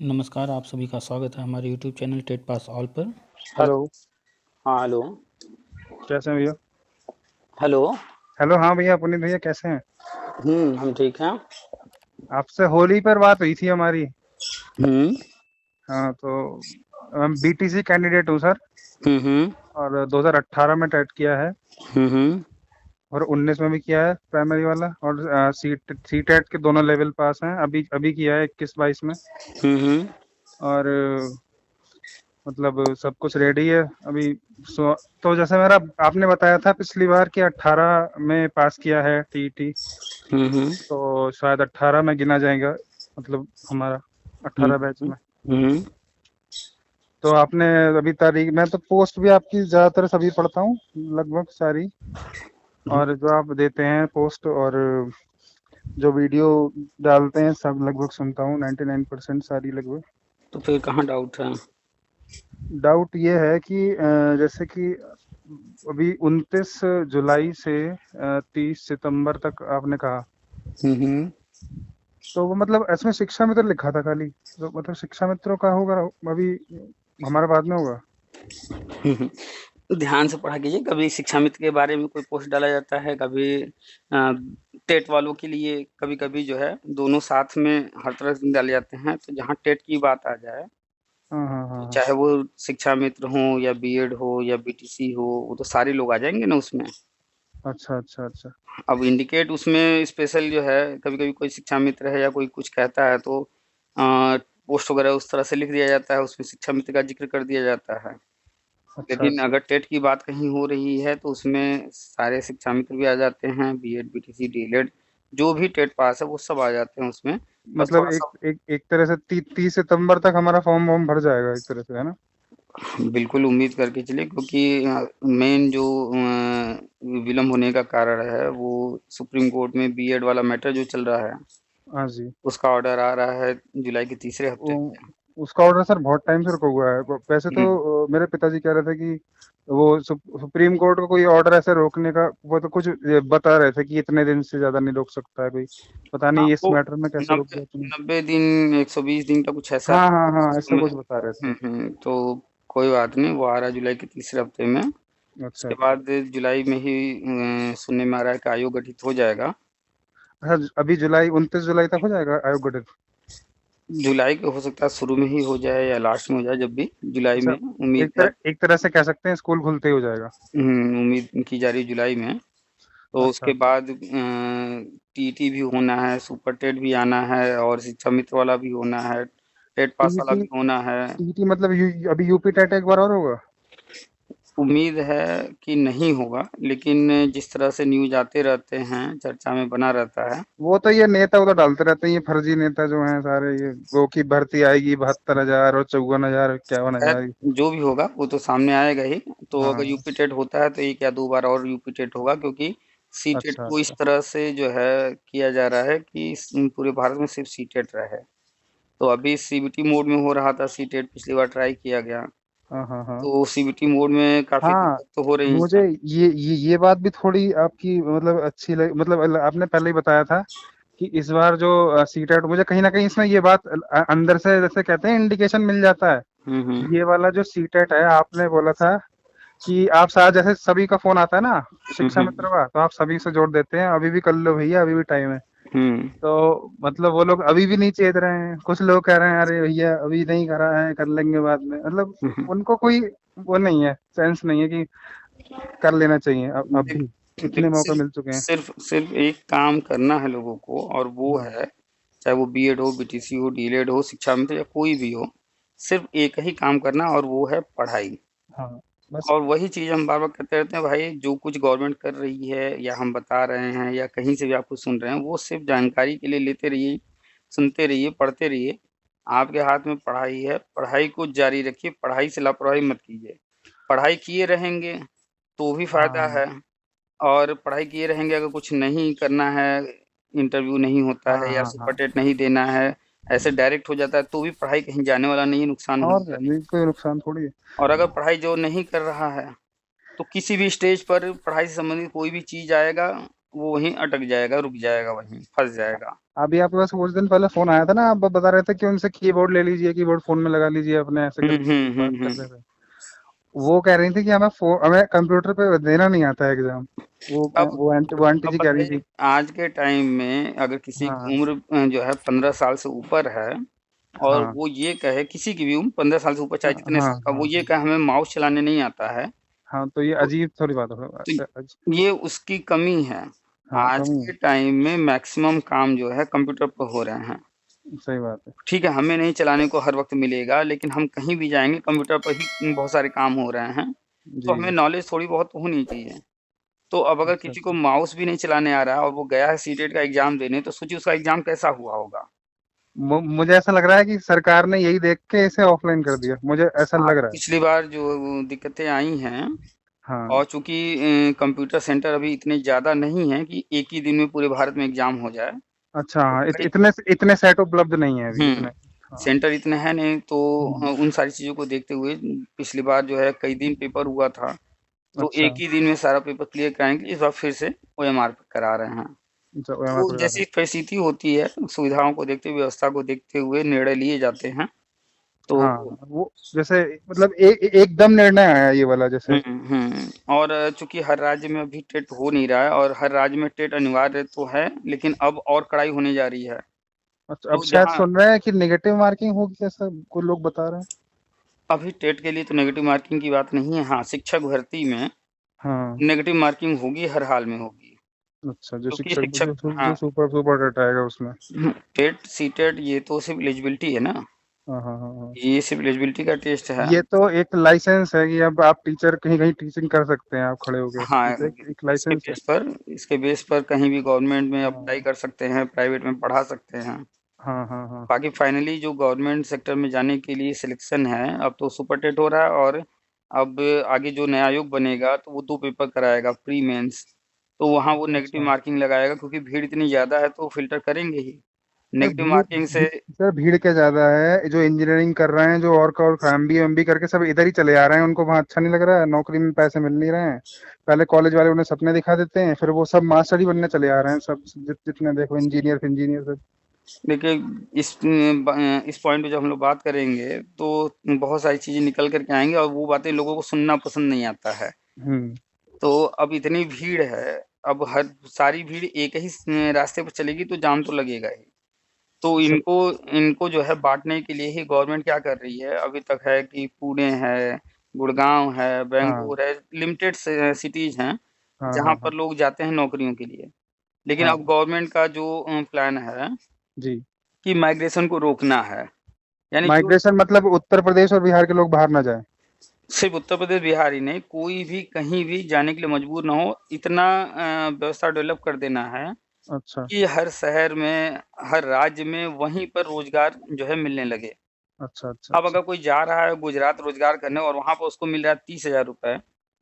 नमस्कार, आप सभी का स्वागत है हमारे YouTube channel TET pass all पर। हेलो। हाँ, हेलो। कैसे हैं भैया? हेलो। हेलो, हाँ भैया, पुनीत भैया कैसे हैं? हम ठीक हैं। आपसे होली पर बात हुई थी हमारी। हुँ, हाँ, तो बीटीसी कैंडिडेट हूँ सर। हुँ, हुँ, और 2018 में टेट किया है हुँ, हुँ, और 19 में भी किया है प्राइमरी वाला। और सी टेट के दोनों लेवल पास हैं। अभी अभी किया है 21-22 में। हुँ, हुँ। और मतलब सब कुछ रेडी है अभी। तो जैसे मेरा आपने बताया था पिछली बार कि 18 में पास किया है टीईटी, हुँ, हुँ, तो शायद 18 में गिना जाएगा, मतलब हमारा हुँ, 18 बैच हुँ, में। हुँ, तो आपने अभी तारीख, मैं तो पोस्ट भी आपकी ज्यादातर सभी पढ़ता हूँ, लगभग सारी। हुँ। और जो आप देते हैं पोस्ट और जो वीडियो डालते हैं सब लगभग सुनता हूँ, 99% सारी लगभग। तो फिर कहाँ डाउट है? डाउट ये है कि जैसे कि अभी 29 जुलाई से 30 सितंबर तक आपने कहा, हुँ, हुँ। तो वो मतलब इसमें शिक्षा मित्र लिखा था खाली, तो मतलब शिक्षा मित्रों का होगा अभी, हमारा बाद में होगा। हुँ, हुँ। ध्यान से पढ़ा कीजिए, कभी शिक्षा मित्र के बारे में कोई पोस्ट डाला जाता है, कभी टेट वालों के लिए कभी-कभी जो है दोनों साथ में हर तरह से डाले जाते हैं। तो जहाँ टेट की बात आ जाए, हाँ हाँ तो हाँ हाँ। चाहे वो शिक्षा मित्र हों या बीएड हो या बीटीसी हो, वो तो सारे लोग आ जाएँगे ना उसमें। अच्छा अच्छा अच्छा। अब इंडिकेट उसमें स्पेशल जो है, कभी-कभी कोई शिक्षा मित्र है या कोई कुछ कहता है तो पोस्ट वगैरह उस तरह से लिख दिया जाता है, उसमें शिक्षा मित्र का ज़िक्र कर दिया जाता है। अच्छा लेकिन अच्छा। अगर टेट की बात कहीं हो रही है तो उसमें सारे शिक्षा मित्र भी आ जाते हैं, बीएड, बीटीसी, डीएलएड जो भी टेट पास है वो सब आ जाते हैं उसमें। बस मतलब एक थोड़ा-सा एक एक तरह से 30 सितंबर तक हमारा फॉर्म वॉर्म भर जाएगा एक तरह से, है ना? बिल्कुल उम्मीद करके चलिए, क्योंकि मेन जो विलम्ब होने का कारण है वो सुप्रीम कोर्ट में बीएड वाला मैटर जो चल रहा है, हाँ जी। उसका ऑर्डर आ रहा है जुलाई के तीसरे हफ्ते वो में। उसका ऑर्डर सर बहुत टाइम से रुका हुआ है। वैसे तो हुँ, मेरे पिताजी कह रहे थे कि वो सुप्रीम कोर्ट का कोई ऑर्डर ऐसे रोकने का, वो तो कुछ ये बता रहे थे कि इतने दिन से ज्यादा नहीं रोक सकता है कोई। पता हाँ, नहीं इस वो मैटर में कैसे रुक 90 गया तुम्हें। 90 दिन 120 दिन का कुछ ऐसा हाँ है हाँ हाँ, ऐसा उसमें। कुछ बता रहे थे। तो कोई बात नहीं, वो आ रहा है जुलाई के तीसरे हफ्ते में। अच्छा उसके अच्छा। बाद जुलाई में ही सुनने में आ रहा है कि आयोग गठित हो जाएगा। अच्छा, अभी जुलाई 29 जुलाई तक हो जाएगा आयोग गठित? जुलाई के हो सकता है शुरू में ही हो जाए या लास्ट में हो जाए, जब भी जुलाई अच्छा, में उम्मीद है। एक तरह से कह सकते हैं स्कूल खुलते ही हो जाएगा। उम्मीद की जा रही है जुलाई में। तो अच्छा उसके अच्छा। बाद टीटी भी होना है, सुपर टेट भी आना है और शिक्षा मित्र वाला भी होना है, टेट पास वाला टीटी भी होना है। टीटी मतलब अभी यूपी टेट एक बार और होगा? उम्मीद है कि नहीं होगा, लेकिन जिस तरह से न्यूज़ आते रहते हैं, चर्चा में बना रहता है। वो तो ये नेता वो तो डालते रहते हैं, ये फर्जी नेता जो हैं सारे, ये वो की भर्ती आएगी 72,000 और 54,000 खैर, 51,000। जो भी होगा वो तो सामने आएगा ही। तो अगर हाँ। यूपी टेट होता है तो 1 या 2 बार और यूपी टेट होगा, क्योंकि सी टेट अच्छा को इस अच्छा। तरह से जो है किया जा रहा है कि पूरे भारत में सिर्फ सी टेट रहे। तो अभी सीबीटी मोड में हो रहा था सी टेट, पिछली बार ट्राई किया गया। हाँ हाँ हाँ तो सीबीटी मोड में काफ़ी हाँ। दिक्कत तो हो रही मुझे है। ये बात भी थोड़ी आपकी मतलब अच्छी लगी, मतलब आपने पहले ही बताया था कि इस बार जो सीटेट, मुझे कहीं ना कहीं इसमें ये बात अंदर से जैसे कहते हैं इंडिकेशन मिल जाता है हुँ, हुँ। कि ये वाला जो सीटेट है, आपने बोला था कि आप साथ जैसे सभी का फोन आता है ना हुँ, शिक्षा हुँ। मित्र का, तो आप सभी से जोड़ देते हैं, अभी भी कर लो भैया, अभी भी टाइम है। हुँ। तो मतलब वो लोग अभी भी नहीं चेत रहे हैं, कुछ लोग कह रहे हैं अरे भैया अभी नहीं करा है, कर लेंगे बाद में, मतलब हुँ, हुँ। उनको कोई वो नहीं है, सेंस नहीं है कि कर लेना चाहिए। अब देख भी इतने देख मौके सिर्फ़ मिल चुके हैं। सिर्फ़ सिर्फ़ एक काम करना है लोगों को, और वो हाँ है, चाहे वो बीएड हो, बीटीसी हो, डीएलएड हो, शिक्षा मित्र या कोई भी हो, सिर्फ़ एक ही काम करना और वो है पढ़ाई। हाँ। बस। और वही चीज़ हम बार-बार कहते रहते हैं, भाई जो कुछ गवर्नमेंट कर रही है या हम बता रहे हैं या कहीं से भी आप कुछ सुन रहे हैं, वो सिर्फ़ जानकारी के लिए लेते रहिए, सुनते रहिए, पढ़ते रहिए। आपके हाथ में पढ़ाई है, पढ़ाई को जारी रखिए, पढ़ाई से लापरवाही मत कीजिए। पढ़ाई किए रहेंगे तो भी फ़ायदा हाँ है, और पढ़ाई किए रहेंगे अगर कुछ नहीं करना है, इंटरव्यू नहीं होता हाँ है या हाँ सुपर हाँ। टेट नहीं देना है, ऐसे डायरेक्ट हो जाता है, तो भी पढ़ाई कहीं जाने वाला नहीं है, नुकसान और होने क्या, वाला नहीं। कोई नुकसान थोड़ी है। और अगर पढ़ाई जो नहीं कर रहा है, तो किसी भी स्टेज पर पढ़ाई से संबंधित कोई भी चीज़ आएगा, वो वहीं अटक जाएगा, रुक जाएगा, वहीं फँस जाएगा। अभी आपके पास कुछ दिन पहले फोन आया था ना, आप बता रहे थे कि उनसे कीबोर्ड ले लीजिए, कीबोर्ड फोन में लगा लीजिए अपने, ऐसे हुँ, करके हुँ, हुँ, बात कर हुँ। रहे थे। वो कह रही थी कि हमें कंप्यूटर पे देना नहीं आता है एग्जाम। अब वो आंटी अब जी कह रही बताइए, थी। आज के टाइम में अगर किसी की हाँ उम्र जो है 15 साल से ऊपर है और हाँ वो ये कहे, किसी की भी उम्र 15 साल से ऊपर चाहे हाँ जितने हाँ साल का, वो हाँ ये हाँ कहे हमें माउस चलाने नहीं आता है, हाँ, तो ये तो अजीब थोड़ी बात हो। ये उसकी कमी है। हाँ, आज कमी के टाइम में मैक्सिमम काम जो है कंप्यूटर पर हो रहे हैं। है, सही बात है। ठीक है, हमें नहीं चलाने को हर वक़्त मिलेगा, लेकिन हम कहीं भी जाएँगे कंप्यूटर पर ही बहुत सारे काम हो रहे हैं, तो जी। हमें नॉलेज थोड़ी बहुत तो होनी चाहिए। तो अब अगर अच्छा किसी को अच्छा। माउस भी नहीं चलाने आ रहा है और वो गया है सीटेट का एग्ज़ाम देने, तो सोचिए उसका एग्ज़ाम कैसा हुआ होगा? मुझे ऐसा लग रहा है कि सरकार ने यही देख के इसे ऑफलाइन कर दिया, मुझे ऐसा हाँ, लग रहा है। पिछली बार जो दिक्कतें आई हैं हाँ। और चूँकि कंप्यूटर सेंटर अभी इतने ज़्यादा नहीं हैं कि एक ही दिन में पूरे भारत में एग्ज़ाम हो जाए। अच्छा, तो हाँ, कई इतने सेट उपलब्ध नहीं है अभी हुँ, इतने। हाँ। सेंटर इतने हैं नहीं, तो हम्म, उन सारी चीज़ों को देखते हुए पिछली बार जो है कई दिन पेपर हुआ था, तो अच्छा एक ही दिन में सारा पेपर क्लियर कराएँगे, इस बार फिर से ओएमआर पे करा रहे हैं। अच्छा, वहाँ तो पर जा रहे जैसी परिस्थिति होती है, सुविधाओं को देखते हुए, व्यवस्था को देखते हुए निर्णय लिए जाते हैं। हैं। तो हाँ, वो जैसे मतलब एकदम निर्णय आया ये वाला जैसे। हुँ, हुँ। और चूँकि हर राज्य में अभी टेट हो नहीं रहा है और हर राज्य में टेट अनिवार्य तो है, लेकिन अब और कड़ाई होने जा रही है। अच्छा, अब तो शायद जहाँ सुन रहे हैं कि नेगेटिव मार्किंग होगी, ऐसा कुछ लोग बता रहे हैं। अभी टेट के लिए तो नेगेटिव मार्किंग की बात नहीं है। हाँ, शिक्षक भर्ती में हाँ। नेगेटिव मार्किंग होगी, हर हाल में होगी। अच्छा, जो क्योंकि शिक्षक शिक्षक जो हाँ, सुपर सुपर डेट आएगा उसमें। टेट, सीटेट ये तो सिर्फ़ एलिजिबिलिटी है ना, हाँ हाँ हाँ हाँ। ये सिर्फ़ एलिजिबिलिटी का टेस्ट है। ये तो एक लाइसेंस है कि अब आप टीचर कहीं कहीं टीचिंग कर सकते हैं आप खड़े होके, ये हाँ, तो एक लाइसेंस है। इसके बेस पर कहीं भी गवर्नमेंट में अप्लाई हाँ कर सकते हैं, प्राइवेट में पढ़ा सकते हैं। हाँ हाँ हाँ। बाकी फाइनली जो गवर्नमेंट सेक्टर में जाने के लिए सिलेक्शन है, अब तो सुपर टेट हो रहा है और अब आगे जो नया आयोग बनेगा, तो वो 2 पेपर कराएगा प्री मेंस। तो वहाँ वो अच्छा नेगेटिव अच्छा। मार्किंग लगाएगा क्योंकि भीड़ इतनी ज़्यादा है तो फ़िल्टर करेंगे ही। सर नेगेटिव मार्किंग से सर भीड़ क्या ज्यादा है, जो इंजीनियरिंग कर रहे हैं, जो और एमबी करके सब इधर ही चले आ रहे हैं, उनको वहाँ अच्छा नहीं लग रहा है, नौकरी में पैसे मिल नहीं रहे हैं। पहले कॉलेज वाले उन्हें सपने दिखा देते हैं, फिर वो सब मास्टर ही बनने चले आ रहे हैं, सब जितने देखो इंजीनियर इंजीनियर सब। देखिए इस पॉइंट पे जब हम लोग बात करेंगे, तो बहुत सारी चीज़ें निकल कर के आएँगी और वो बातें लोगों को सुनना पसंद नहीं आता है। हम्म। तो अब इतनी भीड़ है, अब हर सारी भीड़ एक ही रास्ते पर चलेगी तो जाम तो लगेगा ही। तो सब। इनको इनको जो है बाँटने के लिए ही गवर्नमेंट क्या कर रही है, अभी तक है कि पुणे है, गुड़गाँव है, हाँ बैंगलोर है, लिमिटेड से सिटीज़ हैं, हाँ जहाँ हाँ हाँ पर लोग जाते हैं नौकरियों के लिए। लेकिन अब हाँ। गवर्नमेंट का जो प्लान है जी। कि माइग्रेशन को रोकना है। यानी जो माइग्रेशन मतलब उत्तर प्रदेश और बिहार के लोग बाहर ना जाएं। सिर्फ़ उत्तर प्रदेश, बिहार ही नहीं, कोई भी कहीं भी जाने के लिए मजबूर ना हो, इतना व्यवस्था डेवलप कर देना है अच्छा कि हर शहर में, हर राज्य में वहीं पर रोज़गार जो है मिलने लगे। अच्छा अच्छा अब अच्छा। अगर कोई जा रहा है गुजरात रोज़गार करने और वहाँ पर उसको मिल रहा है 30,000 रुपए,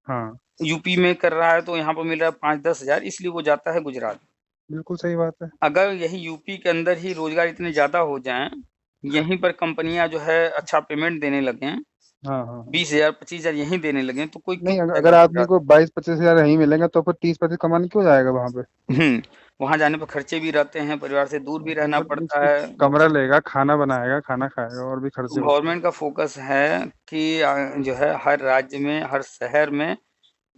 हाँ, यूपी में कर रहा है तो यहाँ पर मिल रहा है 5-10 हज़ार, इसलिए वो जाता है गुजरात। बिल्कुल सही बात है। अगर यही यूपी के अंदर ही रोज़गार इतने ज़्यादा हो जाएँ, यहीं पर कंपनियाँ जो है अच्छा पेमेंट देने लगें, हाँ हाँ हाँ। 20,000 25,000 यहीं देने लगें, तो कोई क्यों नहीं, जाएगा अगर आदमी गुजरात? को 22-25 हजार यहीं मिलेंगे तो फिर 30-35 कमाने क्यों जाएगा वहां पे। हुँ, वहाँ जाने पर खर्चे भी रहते हैं, परिवार से दूर भी रहना पड़ता है। कमरा लेगा, खाना बनाएगा, खाना खाएगा, और भी खर्चे होते हैं। गवर्नमेंट का फ़ोकस है कि जो है हर राज्य में, हर शहर में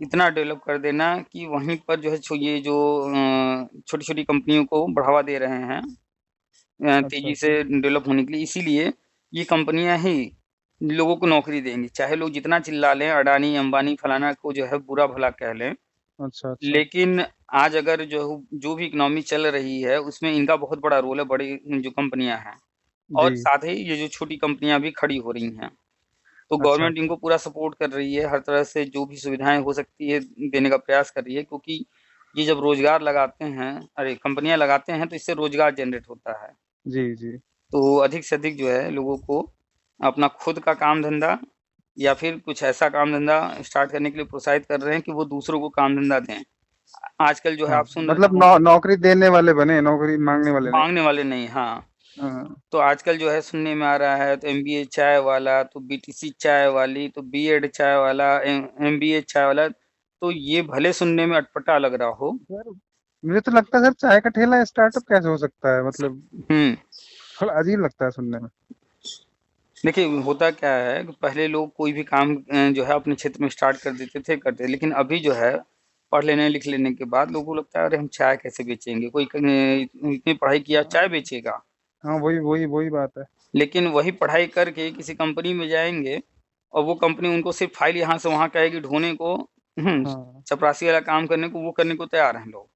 इतना डेवलप कर देना कि वहीं पर जो है ये जो छोटी-छोटी कंपनियों को बढ़ावा दे रहे हैं अच्छा तेज़ी से अच्छा डेवलप होने के लिए, इसीलिए ये कंपनियाँ ही लोगों को नौकरी देंगी। चाहे लोग जितना चिल्ला लें, अडानी, अंबानी, फलाना को जो है बुरा-भला कह लें, अच्छा अच्छा। लेकिन आज अगर जो भी इकोनॉमी चल रही है, उसमें इनका बहुत बड़ा रोल है, बड़ी जो कंपनियाँ हैं। जी। और साथ ही ये जो छोटी कंपनियाँ भी खड़ी हो रही हैं। तो अच्छा गवर्नमेंट अच्छा। इनको पूरा सपोर्ट कर रही है, हर तरह से जो भी सुविधाएँ हो सकती है देने का प्रयास कर रही है क्योंकि ये जब रोज़गार लगाते हैं अरे! कंपनियाँ लगाते हैं तो इससे रोज़गार जनरेट होता है। जी जी। तो अधिक से अधिक जो है लोगों को अपना खुद का काम-धंधा या फिर कुछ ऐसा काम-धंधा स्टार्ट करने के लिए प्रोत्साहित कर रहे हैं कि वो दूसरों को काम-धंधा दें। आजकल जो है हाँ, आप सुन रहे मतलब होंगे नौकरी देने वाले बने, नौकरी मांगने वाले नहीं। माँगने वाले नहीं हाँ। हाँ। तो आजकल जो है सुनने में आ रहा है तो एमबीए चाय वाला, तो बीटीसी चाय वाली, तो बीएड चाय वाला, एमबीए चाय वाला, तो ये भले सुनने में अटपटा लग रहा हो, यार, मुझे तो लगता है सर चाय का ठेला स्टार्टअप कैसे हो सकता है, मतलब हम्म थोड़ा अजीब लगता है सुनने में। देखिए होता क्या है कि पहले लोग कोई भी काम जो है अपने क्षेत्र में स्टार्ट कर देते थे, करते, लेकिन अभी जो है पढ़ लेने लिख लेने के बाद लोगों को लगता है अरे हम चाय कैसे बेचेंगे, कोई इतनी पढ़ाई किया चाय बेचेगा। हाँ वही वही वही बात है। लेकिन वही पढ़ाई करके किसी कंपनी में जाएंगे और वो कंपनी उनको सिर्फ फाइल यहाँ से वहाँ कहेगी ढोने को, हाँ चपरासी वाला काम करने को, वो करने को तैयार हैं लोग।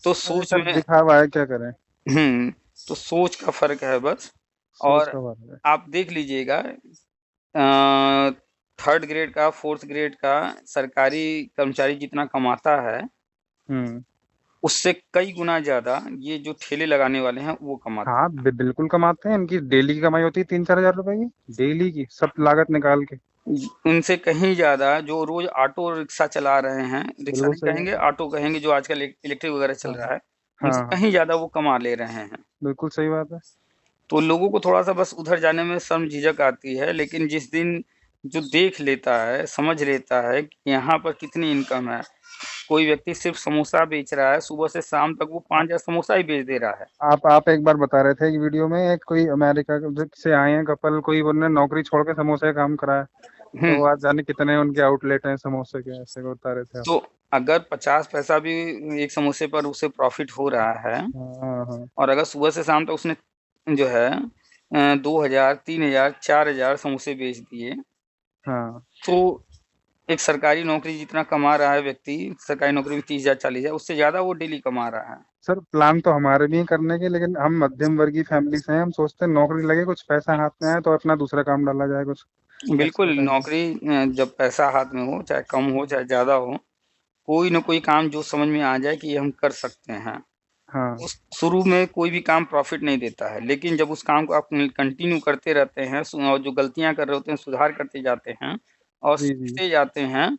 तो अरे सोच सर में दिखावा है, क्या करें। हम्म तो सोच का फर्क है बस। सोच और का बात है। आप देख लीजिएगा, थर्ड ग्रेड का, फोर्थ ग्रेड का सरकारी कर्मचारी जितना कमाता है, हम्म। उससे कई गुना ज्यादा ये जो ठेले लगाने वाले हैं वो कमाते हाँ बिल्कुल कमाते हैं, इनकी डेली की कमाई होती है 3-4 हजार रुपए की, डेली की सब लागत निकाल के। हैं। उनसे कहीं ज्यादा जो रोज ऑटो रिक्शा चला रहे हैं, रिक्शा बिल्कुल नहीं सही कहेंगे, बात है। ऑटो कहेंगे, जो आजकल इलेक्ट्रिक वगैरह चल हाँ रहा है, उनसे हाँ हाँ कहीं ज्यादा वो कमा ले रहे हैं। बिल्कुल सही बात है। तो लोगों को थोड़ा-सा बस उधर जाने में शर्म झिझक आती है, लेकिन जिस दिन जो देख लेता है, समझ लेता है कि यहाँ पर कितनी इनकम है, कोई व्यक्ति सिर्फ़ समोसा बेच रहा है, सुबह से शाम तक वो आ- 5,000 समोसा ही बेच दे रहा है। आप एक बार बता रहे थे एक वीडियो में, एक कोई अमेरिका से आए हैं कपल, कोई उन्होंने नौकरी छोड़ के समोसे का काम करा है। हुँ, तो वो आज जाने कितने उनके आउटलेट हैं समोसे के, ऐसे को बता रहे थे आप। तो अगर 50 पैसा भी एक समोसे पर उसे प्रॉफ़िट हो रहा है, हाँ हाँ हाँ और अगर सुबह से शाम तक उसने जो है 2,000, 3,000, 4,000 समोसे बेच दिए, हाँ। तो एक सरकारी नौकरी जितना कमा रहा है व्यक्ति, सरकारी नौकरी में 30,000, 40,000, उससे ज़्यादा वो डेली कमा रहा है। सर प्लान तो हमारे भी हैं करने के, लेकिन हम मध्यम वर्गीय फैमिली से हैं, हम सोचते हैं नौकरी लगे, कुछ पैसा हाथ में आए तो अपना दूसरा काम डाला जाए कुछ बिल्कुल, एक्स्ट्रा टाइम में। नौकरी जब पैसा हाथ में हो, चाहे कम हो, चाहे ज़्यादा हो, कोई न कोई काम जो समझ में आ जाए कि ये हम कर सकते हैं। हाँ उस शुरू में कोई भी काम प्रॉफ़िट नहीं देता है, लेकिन जब उस काम को आप कंटिन्यू करते रहते हैं, और जो गलतियाँ कर रहे होते हैं, सुधार करते जाते हैं और जी जी। सीखते जाते हैं,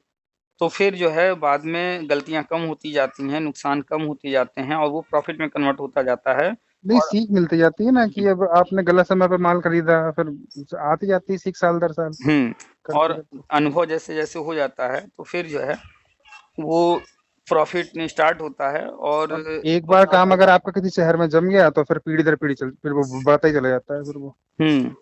तो फिर जो है बाद में गलतियाँ कम होती जाती हैं, नुकसान कम होते जाते हैं और वो प्रॉफ़िट में कन्वर्ट होता जाता है। नहीं और सीख मिलती जाती है ना, कि अब आपने गलत समय पे माल खरीदा, फिर आती जाती है सीख साल दर साल, हुँ, और करते करते। अनुभव जैसे-जैसे हो जाता है, तो फिर जो है वो प्रॉफ़िट में स्टार्ट होता है और अब एक बार काम अगर आपका किसी शहर में जम गया तो फिर पीढ़ी दर पीढ़ी चल, फिर वो बढ़ता ही चला जाता है फिर वो। हुँ,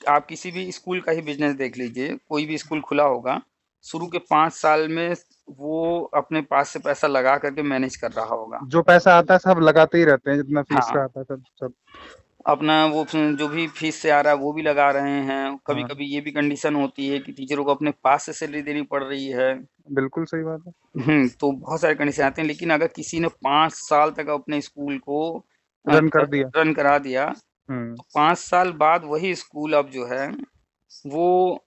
आप किसी भी स्कूल का ही बिज़नेस देख लीजिए, कोई भी स्कूल खुला होगा, शुरू के 5 साल में वो अपने पास से पैसा लगा कर के मैनेज कर रहा होगा। जो पैसा आता है सब लगाते ही रहते हैं, जितना फीस हाँ, का आता है सब सब। अपना वो जो भी फीस से आ रहा है वो भी लगा रहे हैं। हाँ कभी-कभी ये भी कंडीशन होती है कि टीचरों को अपने पास से सैलरी देनी पड़ रही है। बिल्कुल सही बात है। तो बहुत सारे कंडीशन आते हैं, लेकिन अगर किसी ने 5 साल तक अपने स्कूल को रन कर दिया। रन करा दिया, हम्म। तो 5 साल बाद वही स्कूल अब जो है वो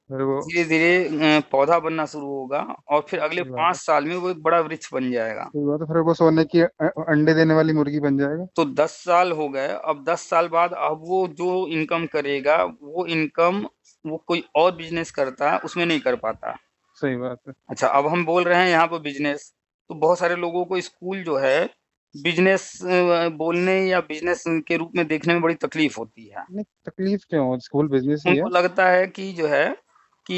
फिर वो धीरे-धीरे पौधा बनना शुरू होगा और फिर अगले सही बात 5 है। साल में वो एक बड़ा वृक्ष बन जाएगा। सही बात है, फिर वो सोने की अंडे देने वाली मुर्गी बन जाएगा। तो 10 साल हो गए, अब 10 साल बाद अब वो जो इनकम करेगा, वो इनकम वो कोई और बिज़नेस करता है, उसमें नहीं कर पाता। सही बात है। अच्छा, अब हम बोल रहे हैं यहाँ पे बिज़नेस, तो बहुत सारे लोगों को स्कूल जो है बिज़नेस बोलने या बिज़नेस के रूप में देखने में बड़ी तकलीफ़ होती है। नहीं तकलीफ क्यों, स्कूल बिजनेस ही है। उनको लगता है कि जो है कि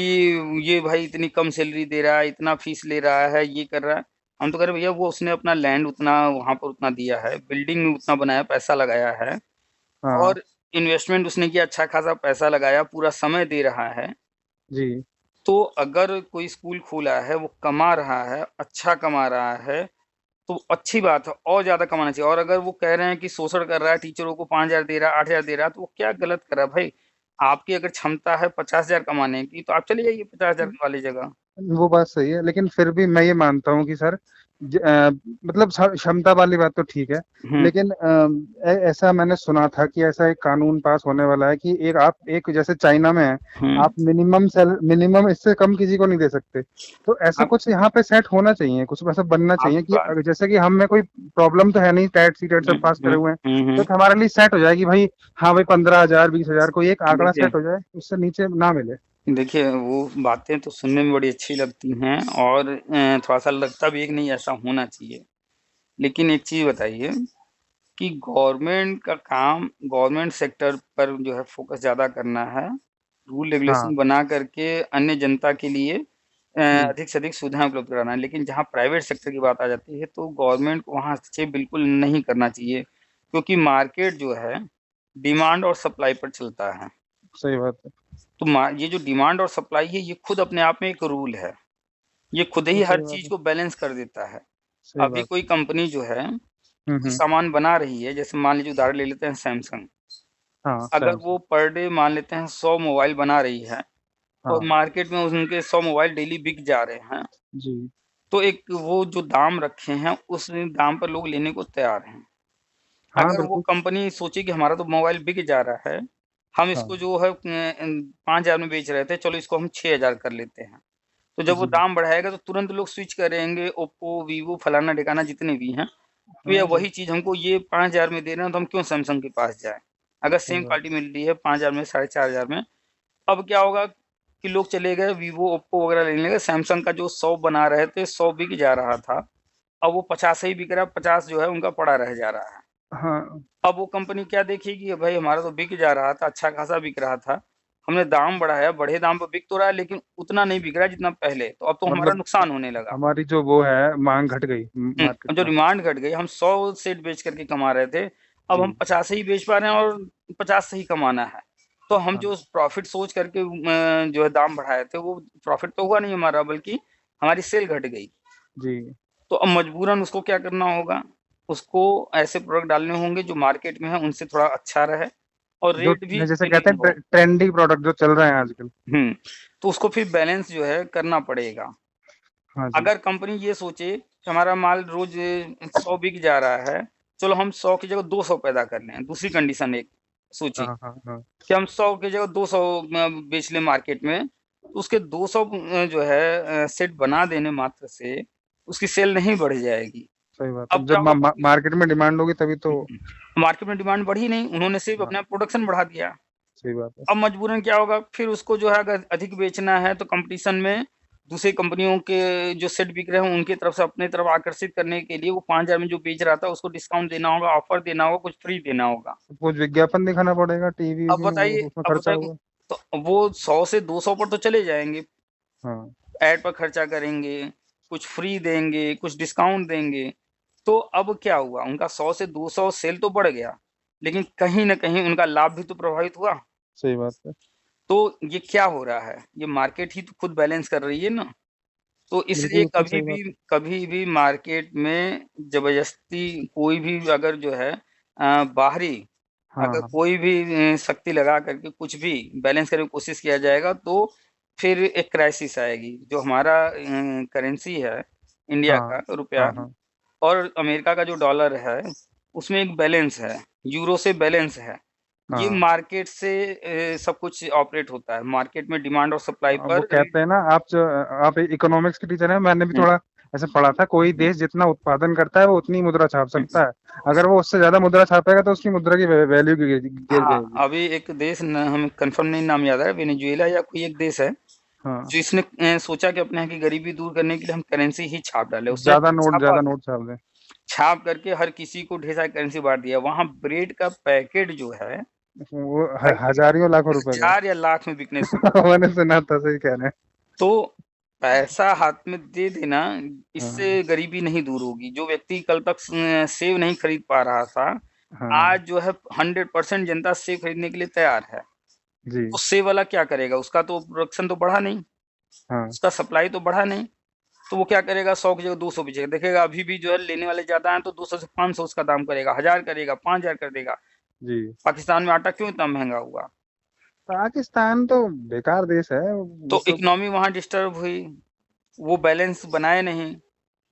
ये भाई इतनी कम सैलरी दे रहा है, इतना फ़ीस ले रहा है, ये कर रहा है। हम तो कह रहे हैं भैया वो उसने अपना लैंड उतना वहाँ पर उतना दिया है, बिल्डिंग में उतना बनाया, पैसा लगाया है हाँ और इन्वेस्टमेंट उसने किया, अच्छा खासा पैसा लगाया, पूरा समय दे रहा है। जी। तो अगर कोई स्कूल खोला है, वो कमा रहा है, अच्छा कमा रहा है, तो अच्छी बात है और ज़्यादा कमाना चाहिए। और अगर वो कह रहे हैं कि शोषण कर रहा है, टीचरों को 5,000 दे रहा है, 8,000 दे रहा है, तो वो क्या गलत कर रहा है भाई? आपकी अगर क्षमता है 50,000 कमाने की, तो आप चले जाइए 50,000 वाली जगह। वो बात सही है, लेकिन फिर भी मैं ये मानता हूँ कि सर मतलब क्षमता वाली बात तो ठीक है, हुँ, लेकिन ऐसा मैंने सुना था कि ऐसा एक कानून पास होने वाला है कि एक आप एक जैसे चाइना में है, हुँ। आप मिनिमम इससे कम किसी को नहीं दे सकते। तो ऐसा अब कुछ यहाँ पे सेट होना चाहिए, कुछ ऐसा बनना चाहिए आपकी कि बात जैसे कि हम में कोई प्रॉब्लम तो है नहीं, टेट सी टेट हुँ, सब पास हुँ, करे हुए हैं, हुँ, तो हुँ। एक हमारे लिए सेट हो जाए कि भाई हाँ भाई 15,000 20,000 कोई एक आंकड़ा देखिए सेट हो जाए, उससे नीचे ना मिले। देखिए, वो बातें तो सुनने में बड़ी अच्छी लगती हैं और थोड़ा-सा लगता भी है कि नहीं ऐसा होना चाहिए। लेकिन एक चीज़ बताइए कि गवर्नमेंट का काम गवर्नमेंट सेक्टर पर जो है फ़ोकस ज़्यादा करना है, रूल हाँ रेगुलेशन बना करके अन्य जनता के लिए अधिक से अधिक सुविधाएँ उपलब्ध कराना है। लेकिन जहाँ प्राइवेट सेक्टर की बात आ जाती है तो गवर्नमेंट को वहाँ हस्तक्षेप बिल्कुल नहीं करना चाहिए, क्योंकि मार्केट जो है डिमांड और सप्लाई पर चलता है। सही बात है। तो ये जो डिमांड और सप्लाई है ये खुद अपने आप में एक रूल है। ये खुद वो ही हर सही बात चीज़ है। को बैलेंस कर देता है। सही अभी बात कोई कंपनी जो है कोई है। सामान बना रही है, जैसे मान लीजिए उदाहरण ले लेते हैं सैमसंग। हाँ, अगर सैमसंग। वो पर डे मान लेते हैं 100 मोबाइल बना रही है और हाँ, मार्केट में उनके 100 मोबाइल डेली बिक जा रहे हैं, जी। तो एक वो जो दाम रखे हैं उस दाम पर लोग लेने को तैयार हैं। हाँ, अगर वो बिल्कुल। कंपनी सोचे कि हमारा तो मोबाइल बिक जा रहा है, हम इसको हाँ, जो है 5,000 में बेच रहे थे, चलो इसको हम 6,000 कर लेते हैं। तो जब वो जी। दाम बढ़ाएगा तो तुरंत लोग स्विच करेंगे, ओप्पो, वीवो, फलाना-ढिकाना जितने भी हैं। भैया हाँ, वही चीज़ हमको ये 5,000 में दे रहे हैं तो हम क्यों सैमसंग के पास जाएँ? अगर सही सेम बात। क्वालिटी मिल रही है 5,000 में, 4,500 में, अब क्या होगा कि लोग चले गए वीवो, ओप्पो वगैरह लेने लगे। सैमसंग का जो 100 बना रहे थे, 100 बिक जा रहा था, अब वो 50 ही बिक रहा है, 50 जो है उनका पड़ा रह जा रहा है। हाँ, अब वो कंपनी क्या देखेगी, भाई हमारा तो बिक जा रहा था, अच्छा खासा बिक रहा था, हमने दाम बढ़ाया, बढ़े दाम पे बिक तो रहा है लेकिन उतना नहीं बिक रहा है जितना पहले, तो अब तो हमारा मतलब नुकसान होने लगा। हमारी जो वो है माँग घट गई मार्केट अब जो में। डिमांड घट गई, हम 100 सेट बेच करके कमा रहे थे, अब हम जी। 50 ही बेच पा रहे हैं और 50 से ही कमाना है। तो हम हाँ, जो प्रॉफ़िट सोच करके जो है दाम बढ़ाए थे, वो प्रॉफ़िट तो हुआ नहीं हमारा, बल्कि हमारी सेल घट गई। जी। तो अब मजबूरन उसको क्या करना होगा, उसको ऐसे प्रोडक्ट डालने होंगे जो मार्केट में है उनसे थोड़ा अच्छा रहे और जो रेट भी जैसे कहते जेन्युइन हैं हो। ट्रेंडी प्रोडक्ट जो चल रहे हैं आजकल। हुँ, तो उसको फिर बैलेंस जो है करना पड़ेगा। हाँ जी। अगर कंपनी ये सोचे कि हमारा माल रोज़ 100 बिक जा रहा है, चलो हम 100 की जगह 200 पैदा कर लें। दूसरी कंडीशन एक सोचिए हाँ, हाँ, हाँ। कि हम 100 की जगह 200 बेच लें मार्केट में, तो उसके 200 जो है सेट बना देने मात्र से उसकी सेल नहीं बढ़ जाएगी। सही बात अब है। क्या जब होगा मार्केट में डिमांड होगी तभी तो। मार्केट में डिमांड बढ़ी नहीं, उन्होंने सिर्फ़ हाँ, अपना प्रोडक्शन बढ़ा दिया। सही बात है। अब मजबूरन क्या होगा फिर उसको जो है अगर अधिक बेचना है तो कॉम्पिटिशन में दूसरी कंपनियों के जो सेट बिक रहे हैं उनकी तरफ से अपनी तरफ आकर्षित करने के लिए वो 5,000 में जो बेच रहा था उसको डिस्काउंट देना होगा, ऑफर देना होगा, कुछ फ्री देना होगा। कुछ विज्ञापन दिखाना पड़ेगा, टीवी अब भी वो बताइए उसमें अब खर्चा बताइए होगा। तो वो 100 से 200 पर तो चले जाएँगे, हाँ, ऐड पर खर्चा करेंगे, कुछ फ्री देंगे, कुछ डिस्काउंट देंगे। तो अब क्या हुआ उनका 100 से 200 सेल तो बढ़ गया, लेकिन कहीं न कहीं उनका लाभ भी तो प्रभावित हुआ। सही बात है। तो ये क्या हो रहा है? ये मार्केट ही तो खुद बैलेंस कर रही है ना। तो बिल्कुल, इसलिए बिल्कुल सही बात है। कभी भी मार्केट में ज़बरदस्ती कोई भी अगर जो है बाहरी हाँ, अगर हाँ, कोई भी शक्ति लगा करके कुछ भी बैलेंस करने की कोशिश किया जाएगा तो फिर एक क्राइसिस आएगी। जो हमारा करेंसी है इंडिया हाँ, का रुपया हाँ, हाँ, और अमेरिका का जो डॉलर है, उसमें एक बैलेंस है, यूरो से बैलेंस है। ये हाँ। मार्केट से सब कुछ ऑपरेट होता है। मार्केट में डिमांड और सप्लाई वो पर कहते हैं ना, आप इकोनॉमिक्स के टीचर हैं, मैंने भी हुँ, थोड़ा ऐसे पढ़ा था, कोई हुँ। देश जितना उत्पादन करता है वो उतनी मुद्रा छाप हुँ, सकता है। अगर वो उससे ज्यादा मुद्रा छापेगा तो उसकी मुद्रा की वैल्यू गिर हाँ, जाएगी। अभी एक देश न हमें कन्फर्म नहीं नाम याद आ रहा है, वेनेजुएला या कोई एक देश है, हाँ, जो इसने सोचा कि अपने यहाँ की गरीबी दूर करने के लिए हम करेंसी ही छाप डालें। उसने ज्यादा छापा, नोट छाप दें। छाप करके हर किसी को ढेर सारी करेंसी बाँट दिया। वहाँ ब्रेड का पैकेट जो है, वो भाई हजारियों लाखों रुपए का। हज़ार या लाख में बिकने शुरू हो गया। मैंने सुना था, सही कह रहे हैं। तो पैसा हाथ में दे देना, हाँ, इससे गरीबी नहीं दूर होगी। जो व्यक्ति कल तक सेब नहीं खरीद पा रहा था, हाँ, आज जो है 100% जनता सेब खरीदने के लिए तैयार है। जी। तो सेब वाला क्या करेगा? उसका तो प्रोडक्शन तो बढ़ा नहीं, हाँ, उसका सप्लाई तो बढ़ा नहीं। तो वो क्या करेगा 100 की जगह 200 बेचेगा। देखेगा अभी भी जो है लेने वाले ज़्यादा हैं तो 200 से 500 उसका दाम करेगा, 1000 करेगा, 5000 कर देगा। जी। पाकिस्तान में आटा क्यों इतना महँगा हुआ? पाकिस्तान तो बेकार देश है वो तो सब। इकोनॉमी वहाँ डिस्टर्ब हुई, वो बैलेंस बनाए नहीं।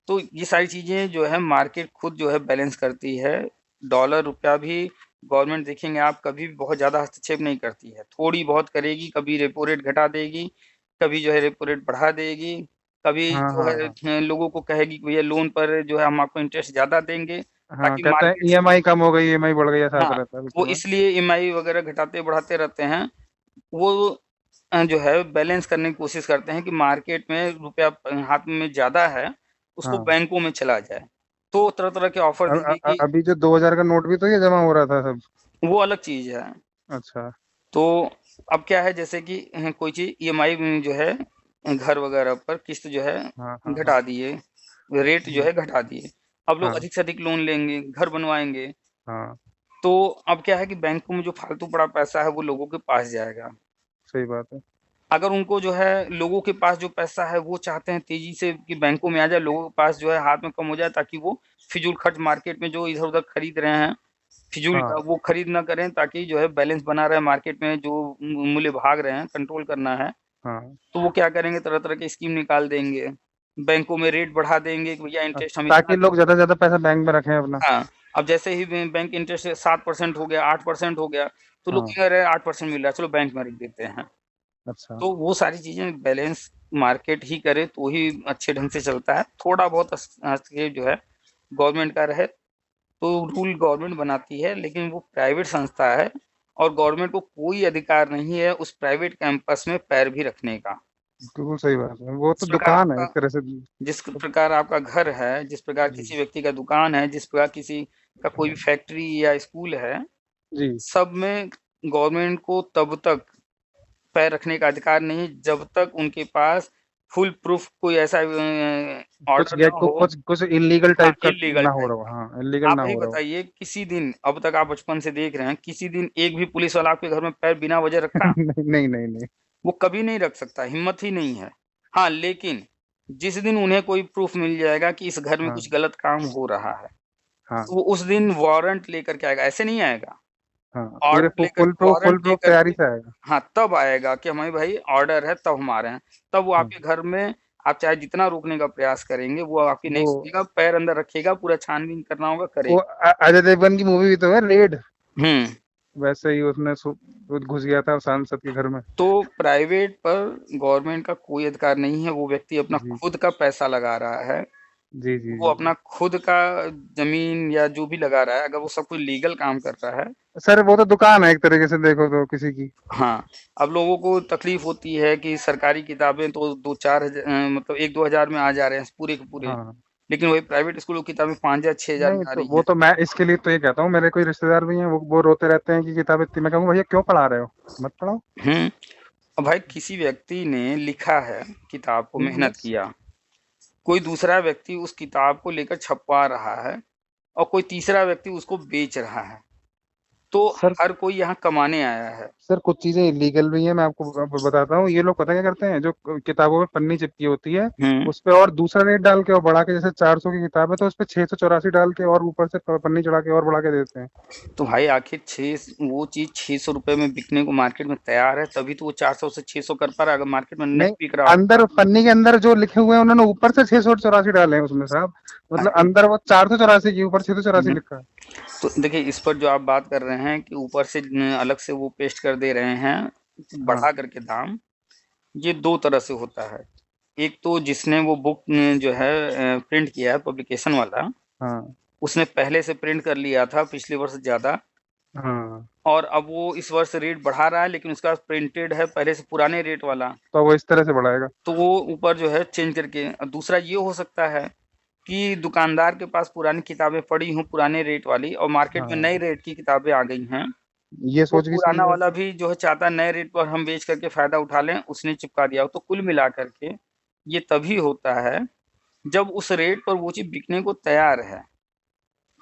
तो ये सारी चीज़ें जो है मार्केट खुद जो है बैलेंस करती है। डॉलर रुपया भी गवर्नमेंट देखेंगे आप कभी भी बहुत ज़्यादा हस्तक्षेप नहीं करती है। थोड़ी बहुत करेगी, कभी रेपो रेट घटा देगी, कभी जो है रेपो रेट बढ़ा देगी, कभी हाँ, जो हाँ, है हाँ, लोगों को कहेगी कि भैया लोन पर जो है हम आपको इंटरेस्ट ज़्यादा देंगे हाँ। ताकि कहते हैं मार्केट से ईएमआई कम हो गई, ईएमआई बढ़ गई, ऐसा आता हाँ, रहता है वो बिल्कुल। हाँ, इसलिए ईएमआई वगैरह घटाते बढ़ाते रहते हैं। वो जो है बैलेंस करने की कोशिश करते हैं कि मार्केट में रुपया हाथ में ज़्यादा है, उसको हाँ। बैंकों में चला जाए। तो तरह-तरह के ऑफ़र देंगे कि अभी जो 2000 का नोट भी तो ये जमा हो रहा था सब। वो अलग चीज़ है। अच्छा। तो अब क्या है जैसे कि कोई चीज़ ईएमआई में जो है घर वगैरह पर किस्त जो है हाँ हाँ हाँ घटा दिए, रेट जो जी है घटा दिए। अब लोग हाँ अधिक से अधिक लोन लेंगे, घर बनवाएंगे। हाँ तो अब क्या है कि बैंकों में जो फालतू पड़ा पैसा है वो लोगों के पास जाएगा। सही बात है। अगर उनको जो है लोगों के पास जो पैसा है वो चाहते हैं तेजी से कि बैंकों में आ जाए, लोगों के पास जो है हाथ में कम हो जाए, ताकि वो फिजूल खर्च मार्केट में जो इधर उधर खरीद रहे हैं फिजूल हाँ का वो खरीद ना करें, ताकि जो है बैलेंस बना रहे मार्केट में, जो मूल्य भाग रहे हैं कंट्रोल करना है। हाँ तो वो क्या करेंगे, तरह तरह की स्कीम निकाल देंगे, बैंकों में रेट बढ़ा देंगे कि भैया इंटरेस्ट हम इतना ताकि लोग देंगे। ज्यादा से ज्यादा पैसा बैंक में रखें अपना। हाँ, अब जैसे ही बैंक इंटरेस्ट 7% हो गया, 8% हो गया, तो लोग हाँ क्या कर रहे हैं, 8% मिल रहा है, चलो बैंक में रख देते हैं। अच्छा। तो वो सारी चीज़ें बैलेंस मार्केट ही करे तो ही अच्छे ढंग से चलता है। थोड़ा बहुत हस्तक्षेप जो है गवर्नमेंट का रहे तो रूल गवर्नमेंट बनाती है, लेकिन वो प्राइवेट संस्था है और गवर्नमेंट को कोई अधिकार नहीं है उस प्राइवेट कैंपस में पैर भी रखने का। बिल्कुल सही बात है, वो तो जिस प्रकार दुकान है आपका एक तरह से। जिस प्रकार आपका घर है, जिस प्रकार जी किसी व्यक्ति का दुकान है, जिस प्रकार किसी का कोई भी फैक्ट्री या स्कूल है, जी। सब में गवर्नमेंट को तब तक पैर रखने का अधिकार नहीं जब तक उनके पास फुल प्रूफ कोई ऐसा कुछ ऑर्डर ना गेट को हो। कुछ कुछ इलीगल हाँ, टाइप का इल्लीगल ना हो टाइप रहा हो, का। हाँ इलीगल ना आप ही हो रहा हो। बताइए, किसी दिन अब तक आप बचपन से देख रहे हैं, किसी दिन एक भी पुलिस वाला आपके घर में पैर बिना वजह रखा? नहीं नहीं नहीं नहीं। वो कभी नहीं रख सकता, हिम्मत ही नहीं है। हाँ, लेकिन जिस दिन उन्हें कोई प्रूफ मिल जाएगा कि इस घर में हाँ कुछ गलत काम हो रहा है, हाँ तो वो उस दिन वारंट लेकर के आएगा, ऐसे नहीं आएगा। हाँ पूरे ऑर्डर लेकर फुल वारंट प्रूफ लेकर तैयारी के, से आएगा। हाँ, तब आएगा कि हमारे भाई ऑर्डर है, तब हम आ रहे हैं। तब वो हाँ आपके घर में, आप चाहे जितना रोकने का प्रयास करेंगे, वो आपकी नहीं वो सुनेगा, पैर अंदर रखेगा, पूरा छानबीन करना होगा, वो करेगा। अजय देवगन की मूवी भी तो है रेड, हुँ। वैसे ही उसने वो घुस गया था सांसद के घर में। तो प्राइवेट पर गवर्नमेंट का कोई अधिकार नहीं है, वो व्यक्ति अपना जी खुद का पैसा लगा रहा है, जी जी वो जी अपना खुद का ज़मीन या जो भी लगा रहा है, अगर वो सब कोई लीगल काम कर रहा है। सर वो तो दुकान है एक तरीके से देखो तो किसी की। हाँ, अब लोगों को तकलीफ़ होती है कि सरकारी किताबें तो 2-4 मतलब 1-2 हज़ार में आ जा रहे हैं पूरे के पूरे, हाँ लेकिन वही प्राइवेट स्कूलों की किताबें 5,000 6,000 नहीं में आ तो रही वो हैं। तो मैं इसके लिए तो ये कहता हूँ, मेरे कोई रिश्तेदार भी हैं वो रोते रहते हैं कि किताब इतनी, मैं कहूँगा भैया क्यों पढ़ा रहे हो, मत पढ़ाओ। हुँ, अब भाई किसी व्यक्ति ने लिखा है किताब को, मेहनत बस किया, कोई दूसरा व्यक्ति उस किताब को लेकर छपवा रहा है और कोई तीसरा व्यक्ति उसको बेच रहा है, तो सर, हर कोई यहाँ कमाने आया है। सर कुछ चीजें इलीगल भी हैं, मैं आपको बताता हूँ। ये लोग पता क्या करते हैं, जो किताबों में पन्नी चिपकी होती है हुँ, उस पे और दूसरा रेट डाल के और बढ़ा के, जैसे 400 की किताब है तो उस पे 684 डाल के और ऊपर से पन्नी चढ़ा के और बढ़ा के देते हैं। तो भाई आखिर 6 वो चीज़ ₹600 में बिकने को मार्केट में तैयार है, तभी तो वो 400 से 600 कर पा रहा है, अगर मार्केट में नहीं नहीं, बिक रहा होता। अंदर पन्नी के अंदर जो लिखे हुए हैं उन्होंने ऊपर से 684 डाले हैं उसमें साहब, मतलब अरे अंदर वो 484 की ऊपर 684 हुँ, लिखा है। तो देखिए इस पर जो आप बात कर रहे हैं कि ऊपर से अलग से वो पेस्ट कर दे रहे हैं, हाँ बढ़ा करके दाम, ये 2 तरह से होता है। एक तो जिसने वो बुक जो है प्रिंट किया है पब्लिकेशन वाला, हाँ उसने पहले से प्रिंट कर लिया था पिछले वर्ष ज़्यादा, हाँ और अब वो इस वर्ष रेट बढ़ा रहा है, लेकिन उसका प्रिंटेड है पहले से पुराने रेट वाला, तो वो इस तरह से बढ़ाएगा। तो वो ऊपर जो है चेंज करके। और दूसरा ये हो सकता है कि दुकानदार के पास पुरानी किताबें पड़ी हों पुराने रेट वाली, और मार्केट में नए हाँ रेट की किताबें आ गई हैं, ये तो सोच भी सही पुराना है। वाला भी जो है चाहता है नए रेट पर हम बेच करके फ़ायदा उठा लें, उसने चिपका दिया हो। तो कुल मिला करके ये तभी होता है जब उस रेट पर वो चीज़ बिकने को तैयार है।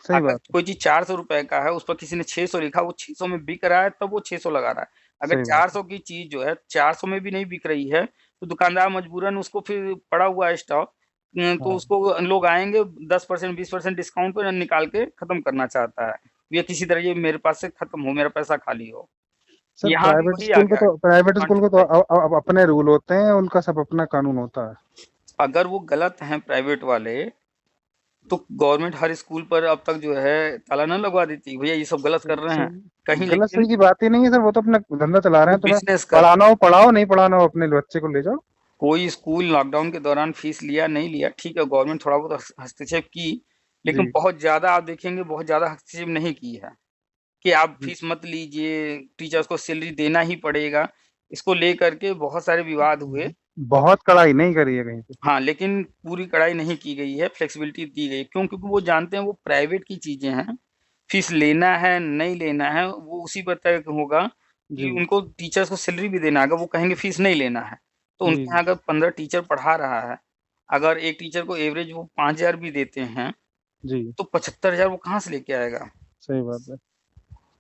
सही अगर बात है। कोई चीज़ ₹400 का है, उस पर किसी ने 600 लिखा, वो 600 में बिक रहा है, तब वो 600 लगा रहा है। अगर सही बात है। 400 की चीज़ जो है 400 में भी नहीं बिक रही है, तो दुकानदार मजबूरन उसको, फिर पड़ा हुआ है स्टॉक, तो हाँ उसको लोग आएँगे 10% 20% डिस्काउंट पे निकाल के खत्म करना चाहता है। ये किसी तरह ये मेरे पास से खत्म हो, मेरा पैसा खाली हो। सर, यहाँ भी वही आ गया प्राइवेट स्कूल को तो कॉन्ट्रैक्ट। अपने रूल होते हैं, उनका सब अपना कानून होता है। अगर वो गलत हैं प्राइवेट वाले, तो गवर्नमेंट हर स्कूल पर अब तक जो है ताला ना लगवा देती, भैया ये सब गलत कर रहे हैं सही कहीं, गलत लेकिन सही की बात ही नहीं है सर, वो तो अपना धंधा चला रहे वो हैं, तुम्हें बिज़नेस कर रहे पढ़ाना हैं। हो पढ़ाओ, नहीं पढ़ाना हो अपने बच्चे को ले जाओ। कोई स्कूल लॉकडाउन के दौरान फीस लिया नहीं लिया, ठीक है, गवर्नमेंट थोड़ा बहुत हस्तक्षेप की, लेकिन जी बहुत ज़्यादा आप देखेंगे बहुत ज़्यादा हस्तक्षेप नहीं की है कि आप फीस मत लीजिए, टीचर्स को सैलरी देना ही पड़ेगा। इसको लेकर के बहुत सारे विवाद हुए। बहुत कड़ाई नहीं करी है कहीं पे। हाँ, लेकिन पूरी कड़ाई नहीं की गई है, फ्लेक्सिबिलिटी दी गई है। क्यों? क्योंकि वो जानते हैं वो प्राइवेट की चीज़ें हैं, फीस लेना है, नहीं लेना है, वो उसी पर तय होगा कि जी उनको टीचर्स को सैलरी भी देना है, अगर वो कहेंगे फीस नहीं लेना है, तो जी उनके यहाँ अगर 15 टीचर पढ़ा रहा है, अगर एक टीचर को एवरेज वो 5,000 भी देते हैं, जी। तो 75,000 वो कहाँ से लेके आएगा? सही बात है।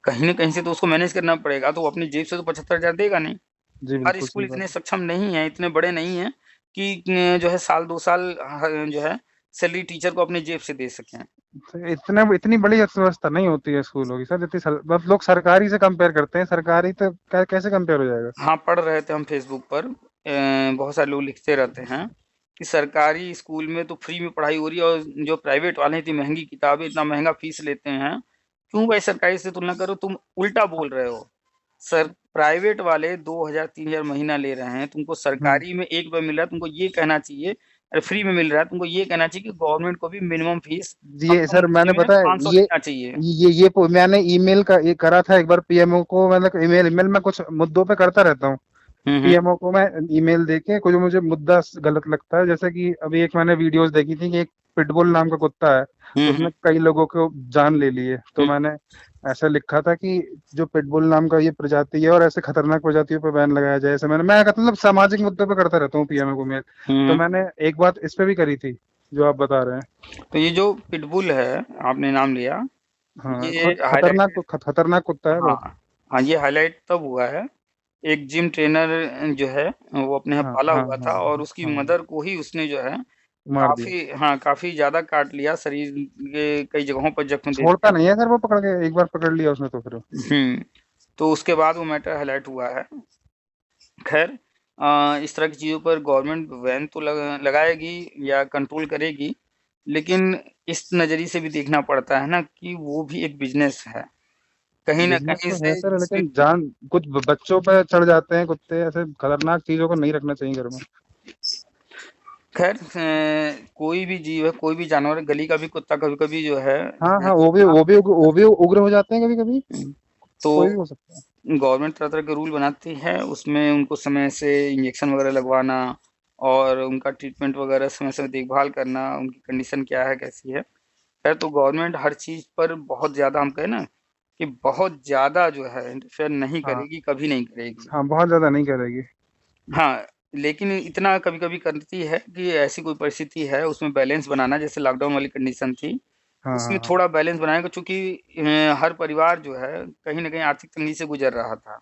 कहीं न कहीं से तो उसको मैनेज करना पड़ेगा, तो वो अपनी जेब से तो 75,000 देगा नहीं। जी, हर बिल्कुल स्कूल सही बात इतने है। सक्षम नहीं है, इतने बड़े नहीं हैं कि जो है साल 2 साल जो है सैलरी टीचर को अपनी जेब से दे सकें। तो इतनी बड़ी अर्थव्यवस्था नहीं होती है स्कूलों की सर, जितनी बस लोग सरकारी से कंपेयर करते हैं, सरकारी तो कैसे कंपेयर हो जाएगा? हाँ, पढ़ रहे थे हम फेसबुक पर बहुत सारे लोग लिखते रहते हैं कि सरकारी स्कूल में तो फ्री में पढ़ाई हो रही है और जो प्राइवेट वाले हैं इतनी महँगी किताबें, इतना महँगा फीस लेते हैं। क्यों भाई सरकारी से तुलना करो? तुम उल्टा बोल रहे हो। सर प्राइवेट वाले 2,000 3,000 महीना ले रहे हैं, तुमको हम्म। सरकारी में ₹1 मिल रहा है, तुमको ये कहना चाहिए अरे फ्री में मिल रहा है, तुमको ये कहना चाहिए कि गवर्नमेंट को भी मिनिमम फीस ये कम-कम सर मैंने बचे में पता है 500 ये लेना चाहिए। मैंने ईमेल का ये करा था एक बार पीएमओ को, मतलब ईमेल ईमेल में कुछ मुद्दों पे करता रहता हूँ। हुँ, हुँ। पीएमओ को मैं ईमेल देके कुछ मुझे मुद्दा गलत लगता है, जैसे कि अभी एक मैंने वीडियोस देखी थी कि एक पिटबुल नाम का कुत्ता है, हुँ, हुँ, उसने कई लोगों को जान ले ली है। तो हुँ, मैंने ऐसा लिखा था कि जो पिटबुल नाम का ये प्रजाति है और ऐसे खतरनाक प्रजातियों पर बैन लगाया जाए। ऐसे मैं मतलब सामाजिक मुद्दों पे करता रहता हूँ पीएमओ को मेल। तो हुँ। मैंने एक बात इस पे भी करी थी जो आप बता रहे हैं। तो ये जो पिटबुल है, आपने नाम लिया, हाँ, ये खुद हाइलाइटेड खतरनाक कुत्ता है हाँ, बहुत। हाँ, ये हाइलाइट तब हुआ है, एक जिम ट्रेनर जो है, वो अपने यहाँ हाँ पाला हाँ हुआ हाँ था और हाँ उसकी हाँ, मदर को ही उसने जो है मार दिया। काफ़ी हाँ, काफ़ी ज़्यादा काट लिया, शरीर के कई जगहों पर जख्म दे छोड़ता दिया। नहीं है सर वो, पकड़ के एक बार पकड़ लिया उसने तो फिर तो उसके बाद वो मैटर हाइलाइट हुआ है। ख़ैर इस तरह की चीज़ों पर गवर्नमेंट बैन तो लगाएगी या कंट्रोल करेगी, लेकिन इस नज़रिए से भी देखना पड़ता है ना कि वो भी एक बिज़नेस है। कहीं न बिजनेस कहीं तो है से सर, जिस लेकिन व्यक्ति जान कुछ बच्चों पे चढ़ जाते हैं कुत्ते, ऐसे खतरनाक चीजों को नहीं रखना चाहिए घर में। ख़ैर कोई भी जीव है, कोई भी जानवर है, गली का भी कुत्ता कभी-कभी जो है हाँ हाँ, खतरनाक वो भी उग्र हो जाते हैं कभी कभी। तो कोई भी हो सकता है। गवर्नमेंट तरह-तरह के रूल बनाती है, उसमें उनको समय से इंजेक्शन वग़ैरह लगवाना और उनका ट्रीटमेंट वग़ैरह समय-समय देखभाल करना, उनकी कंडीशन क्या है, कैसी है। ख़ैर तो गवर्नमेंट हर चीज़ पर बहुत ज़्यादा हम कहें ना कि बहुत ज़्यादा जो है इंटरफेयर नहीं हाँ करेगी, कभी नहीं करेगी। हाँ, बहुत ज्यादा नहीं करेगी। हाँ, लेकिन इतना कभी-कभी करती है कि ऐसी कोई परिस्थिति है, उसमें बैलेंस बनाना जैसे लॉकडाउन वाली कंडीशन थी, हाँ हाँ उसमें हाँ। थोड़ा बैलेंस बनाएगा चूँकि हर परिवार जो है कहीं न कहीं आर्थिक तंगी से गुज़र रहा था।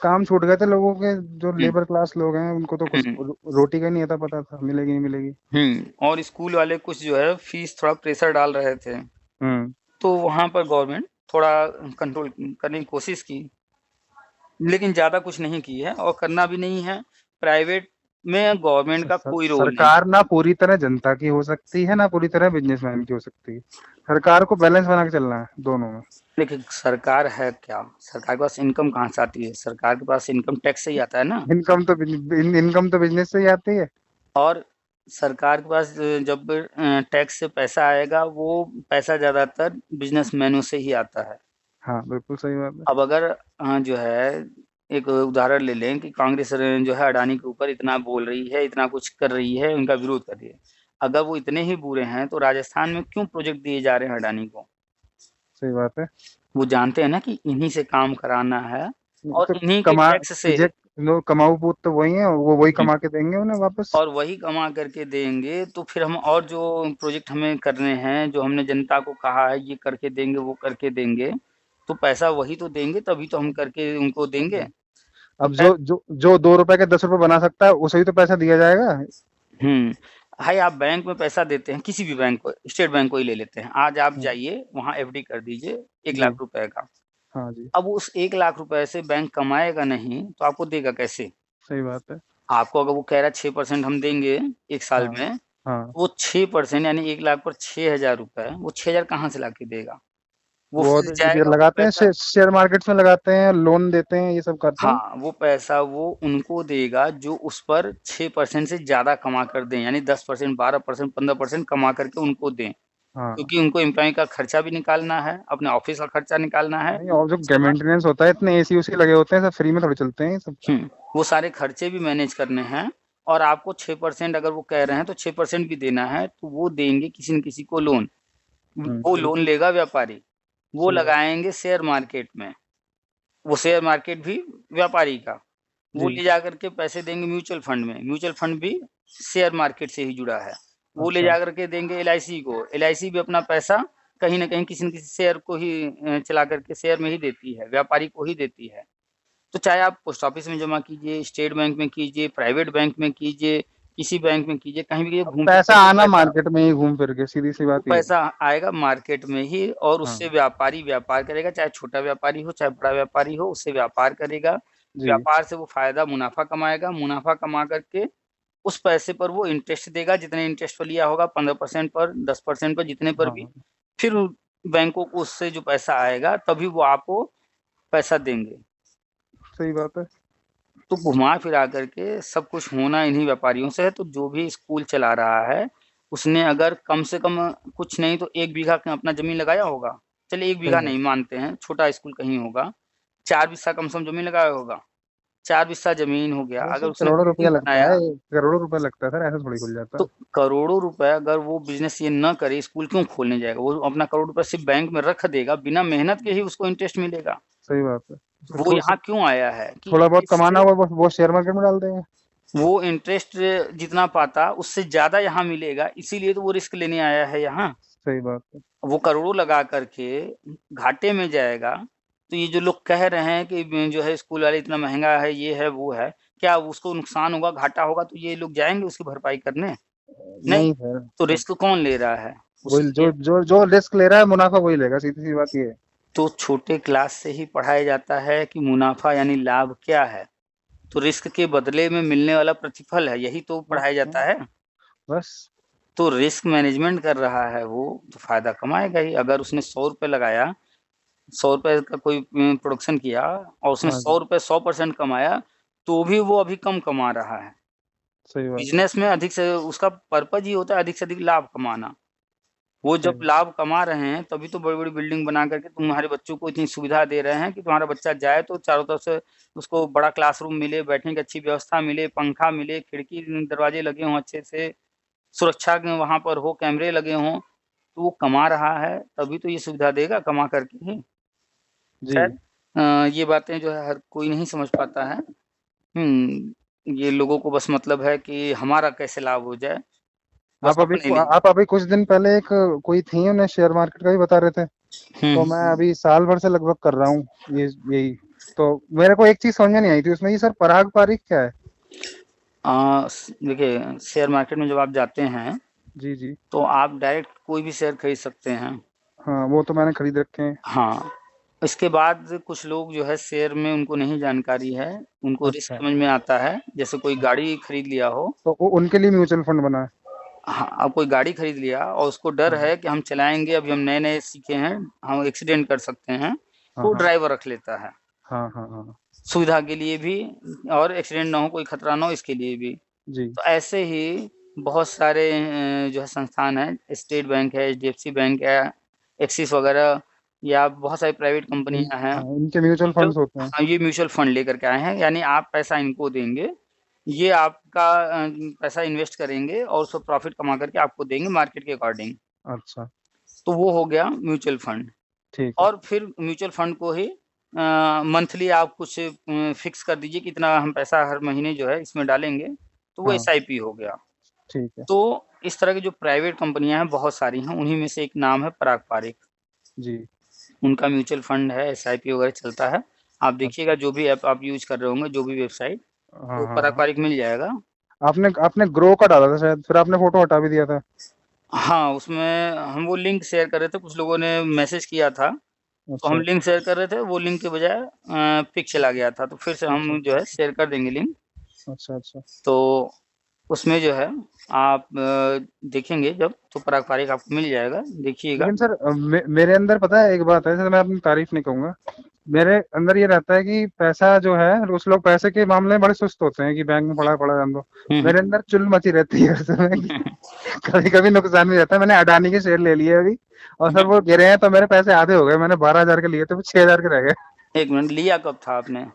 काम छूट गए थे लोगों के, जो हुँ, लेबर क्लास लोग हैं उनको तो कुछ हुँ, रोटी का ही नहीं आता, पता था मिलेगी नहीं मिलेगी। और स्कूल वाले कुछ जो है फीस थोड़ा प्रेशर डाल रहे थे, हम्म। तो वहाँ पर गवर्नमेंट थोड़ा कंट्रोल करने की कोशिश की, लेकिन ज़्यादा कुछ नहीं की है और करना भी नहीं है। प्राइवेट में गवर्नमेंट का कोई रोल नहीं है। सरकार ना पूरी तरह जनता की हो सकती है, ना पूरी तरह बिजनेसमैन की हो सकती है। सरकार को बैलेंस बना के चलना है दोनों में। देखिए सरकार है क्या? सरकार के पास इनकम कहाँ से आती है? सरकार के पास इनकम टैक्स से ही आता है ना। इनकम तो बिजनेस से ही आती है। और सरकार के पास जब टैक्स से पैसा आएगा, वो पैसा ज़्यादातर बिज़नेसमैनों से ही आता है। हाँ, बिल्कुल सही बात है। अब अगर जो है एक उदाहरण ले लें कि कांग्रेस जो है अडानी के ऊपर इतना बोल रही है, इतना कुछ कर रही है, उनका विरोध कर रही है। अगर वो इतने ही बुरे हैं, तो राजस्थान में क्यों प्रोजेक्ट दिए जा रहे हैं अडानी को? सही बात है। वो जानते हैं ना कि इन्हीं से काम कराना है और तो इन्हीं के टैक्स से जे लोग कमाऊ पूत तो वही है, वो वही कमा के देंगे उन्हें वापस। और वही कमा करके देंगे, तो फिर हम और जो प्रोजेक्ट हमें करने हैं, जो हमने जनता को कहा है ये करके देंगे, वो करके देंगे, तो पैसा वही तो देंगे, तभी तो हम करके उनको देंगे। तो अब ख़ैर जो 2 रुपए के 10 रुपए बना सकता है उसे ही तो पैसा दिया जाएगा। हुँ, भाई आप बैंक में पैसा देते हैं, किसी भी बैंक को, स्टेट बैंक को ही ले लेते हैं। आज आप हाँ जाइए, वहाँ एफडी कर दीजिए 1 जी। लाख रुपए का। हाँ जी। अब उस 1 लाख रुपए से बैंक कमाएगा नहीं, तो आपको देगा कैसे? सही बात है। आपको अगर वो कह रहा है 6% हम देंगे 1 साल हाँ में, हाँ। वो 6% यानी 1 लाख पर 6,000 रुपए, वो 6,000 कहाँ से लाके देगा? वो वो फिर ये जाएगा वो लगाते हैं, पैसा शेयर मार्केट में लगाते हैं, लोन देते हैं, ये सब करते हैं। हाँ, वो पैसा वो उनको देगा जो उस पर 6% से ज़्यादा कमा कर दें, यानी 10%, 12%, 15% कमा करके उनको दें। हाँ। क्योंकि उनको एम्प्लॉयी का खर्चा भी निकालना है, अपने ऑफ़िस का खर्चा निकालना है, नहीं, और उसके जो बाद मेंटेनेंस होता है, इतने एसी उसी लगे होते हैं, सब फ्री में थोड़ी चलते हैं ये सब। वो सारे खर्चे भी मैनेज करने हैं और आपको 6% अगर वो कह रहे हैं तो 6% भी देना है, तो वो देंगे किसी न किसी को लोन। वो लोन बिल्कुल लेगा व्यापारी, वो सही बात। लगाएँगे शेयर मार्केट में, वो शेयर मार्केट भी व्यापारी का। वो जी। ले जाकर के पैसे देंगे म्यूचुअल फंड में, म्यूचुअल फंड भी शेयर मार्केट से ही जुड़ा है। वो ले अच्छा। जाकर के देंगे एलआईसी को, एलआईसी भी अपना पैसा कहीं न कहीं किसी न किसी शेयर को ही चला करके शेयर में ही देती है, व्यापारी को ही देती है। तो चाहे आप पोस्ट ऑफिस में जमा कीजिए, स्टेट बैंक में कीजिए, प्राइवेट बैंक में कीजिए, किसी बैंक में कीजिए, कहीं भी कीजिए, अब घूम फिर पैसा के वो आना पैसा मार्केट में ही घूम फिर के, सीधी सी वो बात ये है। पैसा आएगा मार्केट में ही और उससे हाँ। व्यापारी व्यापार करेगा, चाहे छोटा व्यापारी हो, चाहे बड़ा व्यापारी हो, उससे व्यापार करेगा। जी। व्यापार से वो फ़ायदा मुनाफ़ा कमाएगा, मुनाफ़ा कमा कर के उस पैसे पर वो इंटरेस्ट देगा, जितने इंटरेस्ट पर लिया होगा 15% पर, 10% पर, जितने पर भी, हाँ, फिर बैंकों को उससे जो पैसा आएगा तभी वो आपको पैसा देंगे। सही बात है। तो घुमा-फिरा करके सब कुछ होना इन्हीं व्यापारियों से है, तो जो भी स्कूल चला रहा है, उसने अगर कम से कम कुछ नहीं तो 1 बीघा क अपना ज़मीन लगाया होगा। चलिए 1 सही बीघा बात। नहीं मानते हैं, छोटा स्कूल कहीं होगा, 4 बिस्सा कम से कम ज़मीन लगाया होगा, 4 बिस्सा ज़मीन हो गया, वैसे अगर उसने करोड़ों रुपया बिल्डिंग लगता बनाया, है, करोड़ों रुपया लगता है सर, ऐसे थोड़ी खुल जाता तो है। करोड़ों रुपए अगर वो बिज़नेस ये ना करे, स्कूल क्यों खोलने जाएगा? वो अपना करोड़ रुपए सिर्फ़ बैंक में रख देगा, बिना मेहनत के ही उसको इंटरेस्ट मिलेगा। सही बात है। तो वो यहाँ क्यों आया है कि थोड़ा बहुत कमाना इससे हुआ वो शेयर मार्केट में डाल देंगे। वो इंटरेस्ट जितना पाता उससे ज़्यादा यहाँ मिलेगा, इसीलिए तो वो रिस्क लेने आया है यहाँ। सही बात है। वो करोड़ों लगा कर के घाटे में जाएगा, तो ये जो लोग कह रहे हैं कि जो है स्कूल वाले इतना महँगा है, ये है, वो है, क्या उसको नुकसान होगा, घाटा होगा तो ये लोग जाएँगे उसकी भरपाई करने? नहीं, नहीं सर, तो रिस्क कौन ले रहा है? वही उसके जो रिस्क ले रहा है मुनाफा वही लेगा, सीधी सी बात ये है। तो छोटे क्लास से ही पढ़ाया जाता है कि मुनाफ़ा यानी लाभ क्या है? तो रिस्क के बदले में मिलने वाला प्रतिफल है, यही तो बस पढ़ाया जाता है। बस। तो रिस्क मैनेजमेंट कर रहा है वो, तो फ़ायदा कमाएगा ही। अगर उसने ₹100 लगाया, ₹100 का कोई प्रोडक्शन किया और उसने हाँ जी। ₹100 100% कमाया, तो भी वो अभी कम कमा रहा है। सही बात है। बिज़नेस में अधिक से उसका पर्पज़ ही होता है अधिक से अधिक लाभ कमाना। वो सही जब बात। लाभ कमा रहे हैं, तभी तो बड़ी-बड़ी बिल्डिंग बना कर के तुम्हारे बच्चों को इतनी सुविधा दे रहे हैं कि तुम्हारा बच्चा जाए तो चारों तरफ से उसको बड़ा क्लासरूम मिले, बैठने की अच्छी व्यवस्था मिले, पंखा मिले, खिड़की दरवाजे लगे हों अच्छे से, सुरक्षा के वहाँ पर हो, कैमरे लगे हों। तो वो कमा रहा है, तभी तो ये सुविधा देगा कमा करके ही। जी। खैर ये बातें जो है हर कोई नहीं समझ पाता है। ये लोगों को बस मतलब है कि हमारा कैसे लाभ हो जाए, बस अपने लिए। आप अभी कुछ दिन पहले एक कोई थी, उन्हें शेयर मार्केट का भी बता रहे थे। हुँ, तो मैं अभी साल भर से लगभग कर रहा हूँ ये यही। तो मेरे को एक चीज समझ में नहीं आई थी उसमें, ये सर पराग पारिक क्या है? देखिए शेयर मार्केट में जब आप जाते हैं, जी जी। तो आप डायरेक्ट कोई भी शेयर खरीद सकते हैं। हाँ, वो तो मैंने खरीद रखे हैं। हाँ, इसके बाद कुछ लोग जो है शेयर में उनको नहीं जानकारी है, उनको रिस्क अच्छा। समझ में आता है, जैसे कोई गाड़ी खरीद लिया हो। तो उनके लिए म्यूचुअल फंड बना है। हाँ, अब कोई गाड़ी खरीद लिया और उसको डर हाँ है कि हम चलाएँगे, अभी हम नए-नए सीखे हैं, हम एक्सीडेंट कर सकते हैं, हाँ तो हाँ ड्राइवर रख लेता है, हाँ हाँ हाँ। सुविधा के लिए भी और एक्सीडेंट ना हो, कोई खतरा ना हो इसके लिए भी। जी। तो ऐसे ही बहुत सारे जो है संस्थान हैं, स्टेट बैंक है, एचडीएफसी बैंक है, एक्सिस वगैरह या बहुत सारी प्राइवेट कंपनियाँ हैं, हाँ, इनके म्यूचुअल जो फंड्स होते हैं। हाँ, ये म्यूचुअल फंड लेकर के आए हैं, यानी आप पैसा इनको देंगे, ये आपका पैसा इन्वेस्ट करेंगे और उससे प्रॉफ़िट कमा करके आपको देंगे मार्केट के अकॉर्डिंग। अच्छा। तो वो हो गया म्यूचुअल फंड। ठीक है। और फिर म्यूचुअल फंड को ही मंथली आप कुछ फिक्स कर दीजिए कि इतना हम पैसा हर महीने जो है इसमें डालेंगे, तो वो हाँ। एसआईपी हो गया। ठीक है। तो इस तरह की जो प्राइवेट कंपनियाँ हैं बहुत सारी हैं, उन्हीं में से एक नाम है पराग पारिक। जी। उनका म्यूचुअल फंड है, एसआईपी वगैरह चलता है। आप देखिएगा अच्छा। जो भी ऐप आप यूज़ कर रहे होंगे, जो भी वेबसाइट, हाँ तो हाँ पराग हाँ। पारिक मिल जाएगा। आपने आपने ग्रो का डाला था शायद, फिर आपने फोटो हटा भी दिया था। हाँ, उसमें हम वो लिंक शेयर कर रहे थे, कुछ लोगों ने मैसेज किया था, तो हम अच्छा लिंक शेयर कर रहे थे, वो लिंक के बजाय पिक चला गया था, तो फिर से अच्छा हम जो है शेयर कर देंगे लिंक। अच्छा अच्छा। तो उसमें जो है आप देखेंगे जब तो पराग पारिक आपको मिल जाएगा, देखिएगा। लेकिन सर मेरे अंदर पता है एक बात है, जैसे मैं अपनी तारीफ नहीं कहूंगा, मेरे अंदर ये रहता है कि पैसा जो है, उस लोग पैसे के मामले में बड़े सुस्त होते हैं कि बैंक में पड़ा पड़ा जान दो। हुँ, मेरे हुँ। अंदर चुल मची रहती है उस समय कि कभी कभी नुकसान भी रहता है। मैंने अडानी के शेयर ले लिए अभी, और सर वो गिरे हैं तो मेरे पैसे आधे हो गए। मैंने 12,000 के लिए थे, वो 6,000 के रह गए। 1 मिनट लिया कब था आपने?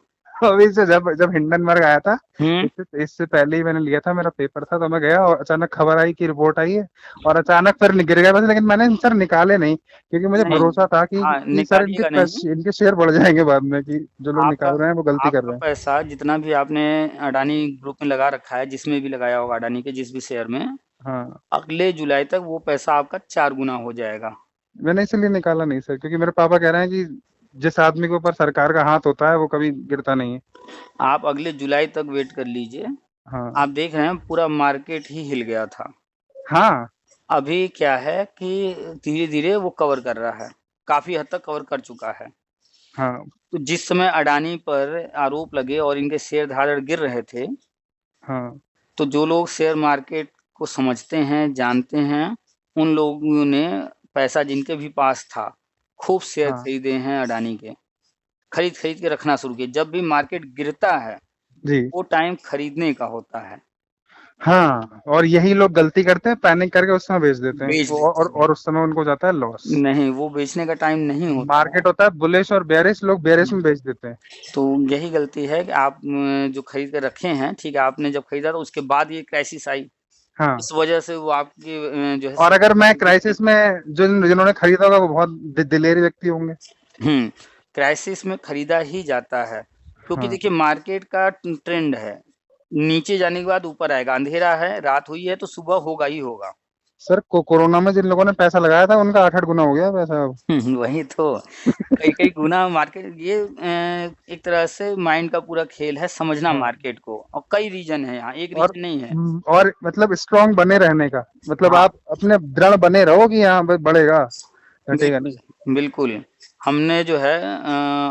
अभी से जब जब हिंडनबर्ग आया था, हम्म। इससे इससे पहले ही मैंने लिया था, मेरा पेपर था, तो मैं गया और अचानक खबर आई कि रिपोर्ट आई है, और अचानक फिर गिर गए पैसे, लेकिन मैंने सर निकाले नहीं, क्योंकि मुझे नहीं, भरोसा था हाँ कि सर निकालिएगा नहीं। इनके शेयर बढ़ जाएंगे बाद में, कि जो लोग आपका निकाल रहे हैं वो गलती कर आपका रहे हैं। पैसा जितना भी आपने अडानी ग्रुप में लगा रखा है, जिसमें भी लगाया होगा अडानी के जिस भी शेयर में, हाँ, अगले जुलाई तक वो पैसा आपका 4 गुना हो जाएगा। मैंने इसलिए निकाला नहीं सर, क्योंकि मेरे पापा कह रहे हैं कि जिस आदमी के ऊपर सरकार का हाथ होता है वो कभी गिरता नहीं है। आप अगले जुलाई तक वेट कर लीजिए। हाँ। आप देख रहे हैं पूरा मार्केट ही हिल गया था। हाँ। अभी क्या है कि धीरे-धीरे वो कवर कर रहा है, काफ़ी हद तक कवर कर चुका है। हाँ। तो जिस समय अडानी पर आरोप लगे और इनके शेयर धाड़ गिर रहे थे, हाँ। तो जो लोग शेयर मार्केट को समझते हैं, जानते हैं, उन लोगों ने पैसा जिनके भी पास था, खूब शेयर हाँ। खरीदे हैं अडानी के। खरीद-खरीद के रखना शुरू किए। जब भी मार्केट गिरता है, जी। वो टाइम खरीदने का होता है, हाँ, और यही लोग गलती करते हैं, पैनिक करके उस समय बेच देते हैं, बेच वो देते हैं। और उस समय उनको जाता है लॉस। नहीं, वो बेचने का टाइम नहीं होता है। मार्केट होता है बुलिश और बेयरिश, लोग बेयरिश में बेच देते हैं। तो यही गलती है कि आप जो खरीद के रखे हैं, ठीक है, आपने जब खरीदा तो उसके बाद ये क्राइसिस आई। हाँ, इस वजह से वो आपकी जो है और अगर मैं गिर गए। क्राइसिस में जिन्होंने खरीदा होगा वो बहुत दिलेरी व्यक्ति होंगे। हुँ, क्राइसिस में खरीदा ही जाता है, क्योंकि हाँ देखिए मार्केट का ट्रेंड है, नीचे जाने के बाद ऊपर आएगा, अंधेरा है, रात हुई है तो सुबह होगा ही होगा। सर, कोरोना में जिन लोगों ने पैसा लगाया था उनका 8-8 गुना हो गया पैसा अब। वही तो, कई-कई गुना मार्केट ये एक तरह से माइंड का पूरा खेल है, समझना हाँ, मार्केट को, और कई रीज़न है यहाँ, एक और रीज़न नहीं है। और मतलब स्ट्रांग बने रहने का, मतलब हाँ, आप अपने दृढ़ बने रहो कि हाँ भाई बढ़ेगा, घटेगा बिल्कुल, नहीं। बिल्कुल। हमने जो है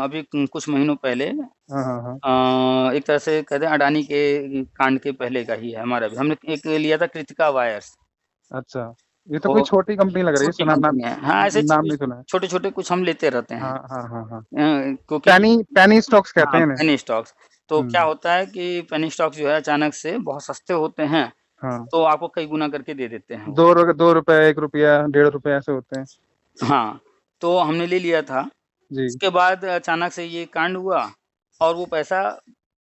अभी कुछ महीनों पहले हाँ। हाँ। हाँ। एक तरह से कहते हैं अडानी के कांड के पहले का ही है हमारा भी। हमने एक लिया था कृतिका वायर्स, अच्छा, ये तो कोई तो छोटी कंपनी लग रही है, छोटी सुना नाम, कंपनी है। हाँ, ऐसे नाम नहीं सुना है। छोटे-छोटे कुछ हम लेते रहते हैं। हाँ। हाँ। हाँ। हाँ। क्योंकि पैनी पैनी स्टॉक्स कहते हाँ, हैं इन्हें। Penny stocks. तो क्या हम्म। होता है कि पेनी स्टॉक्स जो है अचानक से बहुत सस्ते होते हैं, हाँ, तो आपको कई गुना करके दे देते हैं वो। 2 रुपए, 1 रुपया, 1.5 रुपया ऐसे होते हैं। हाँ, तो हमने ले लिया था। जी। उसके बाद अचानक से ये कांड हुआ और वो पैसा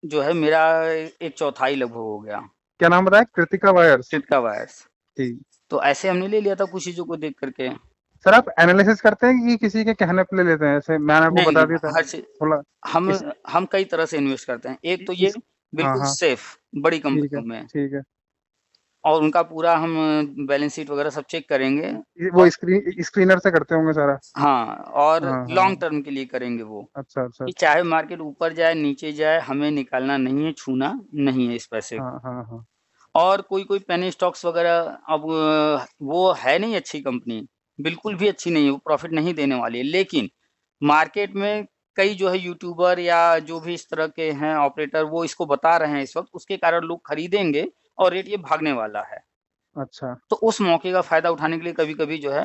जो है मेरा एक चौथाई लगभग हो गया, क्या नाम बताया? कृतिका वायर्स। कृतिका वायर्स। जी। तो ऐसे हमने ले लिया था कुछ चीज़ों को देख कर के। सर, आप एनालिसिस करते हैं कि किसी के कहने पे ले लेते हैं? जैसे मैंने आपको नहीं, बता नहीं, दिया था हर चीज़ थोड़ा। हम इस हम कई तरह से इन्वेस्ट करते हैं। एक तो ये इस हाँ। बिल्कुल हाँ। सेफ बड़ी ठीक है। कंपनियों में, ठीक है। और उनका पूरा हम बैलेंस शीट वगैरह सब चेक करेंगे, वो और स्क्रीनर से करते होंगे सारा। हाँ, और हाँ। लॉन्ग हाँ। टर्म के लिए करेंगे वो, अच्छा। अच्छा। कि अच्छा। चाहे मार्केट ऊपर जाए, नीचे जाए, हमें निकालना नहीं है, छूना नहीं है इस पैसे को। हाँ। हाँ। हाँ। और कोई-कोई पेनी स्टॉक्स वगैरह, अब वो है नहीं अच्छी कंपनी, बिल्कुल भी अच्छी नहीं है, वो प्रॉफ़िट नहीं देने वाली है। लेकिन मार्केट में कई जो है यूट्यूबर या जो भी इस तरह के हैं ऑपरेटर, वो इसको बता रहे हैं इस वक़्त, उसके कारण लोग खरीदेंगे और रेट ये भागने वाला है। अच्छा, तो उस मौके का फ़ायदा उठाने के लिए कभी-कभी जो है,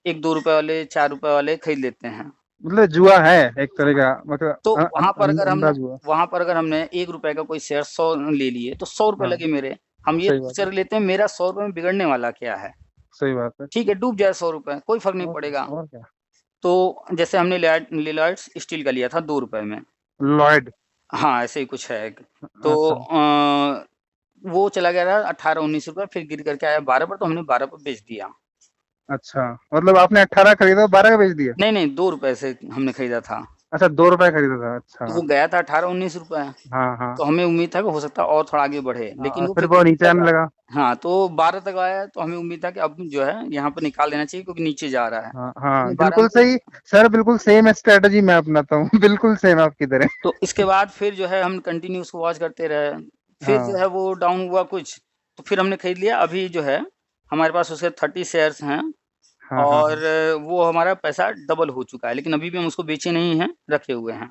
1-2 रुपए वाले, 4 रुपए वाले खरीद लेते हैं। मतलब जुआ है एक तरह हाँ, का, मतलब तो अंधा जुआ। वहाँ पर अगर हमने ₹1 का कोई शेयर 100 ले लिए, तो ₹100 हाँ, लगे मेरे। हम ये सही बात है। सोच लेते हैं मेरा ₹100 में बिगड़ने वाला क्या है? सही बात है। ठीक है, डूब जाए ₹100 कोई फ़र्क नहीं और क्या? पड़ेगा। और क्या? तो जैसे हमने लिलॉयड्स स्टील का लिया था ₹2 में। लॉयड। हाँ, ऐसे ही कुछ है एक। तो अच्छा। वो चला गया था ₹18-19 फिर गिर कर के आया 12 पर, तो हमने 12 पर बेच दिया। अच्छा, मतलब आपने 18 खरीदा, 12 का बेच दिया? नहीं, नहीं, ₹2 से हमने खरीदा था। अच्छा, 2 रुपए खरीदा था। तो वो अच्छा। गया था ₹18-19, हाँ। हाँ। तो हमें उम्मीद था कि हो सकता है और थोड़ा आगे बढ़े, लेकिन हाँ, वो फिर फिर वो नीचे गिरने आने लगा। लगा। हाँ, तो 12 तक आया, तो हमें उम्मीद था कि अब जो है यहाँ पे निकाल देना चाहिए क्योंकि नीचे जा रहा है। हाँ। हाँ, हमने 12 बिल्कुल में बेच सही। दिया। सर, बिल्कुल सेम स्ट्रेटजी मैं अपनाता हूँ। बिल्कुल सेम आपकी तरह। तो इसके बाद फिर जो है हम कंटिन्यू उसको वॉच करते रहे। फिर जो हाँ। है वो डाउन हुआ कुछ, तो फिर हमने खरीद लिया। अभी जो है हमारे पास उसके 30 शेयर्स हैं, हाँ। हाँ। और हाँ। वो हमारा पैसा डबल हो चुका है, लेकिन अभी भी हम उसको बेचे नहीं हैं, रखे हुए हैं।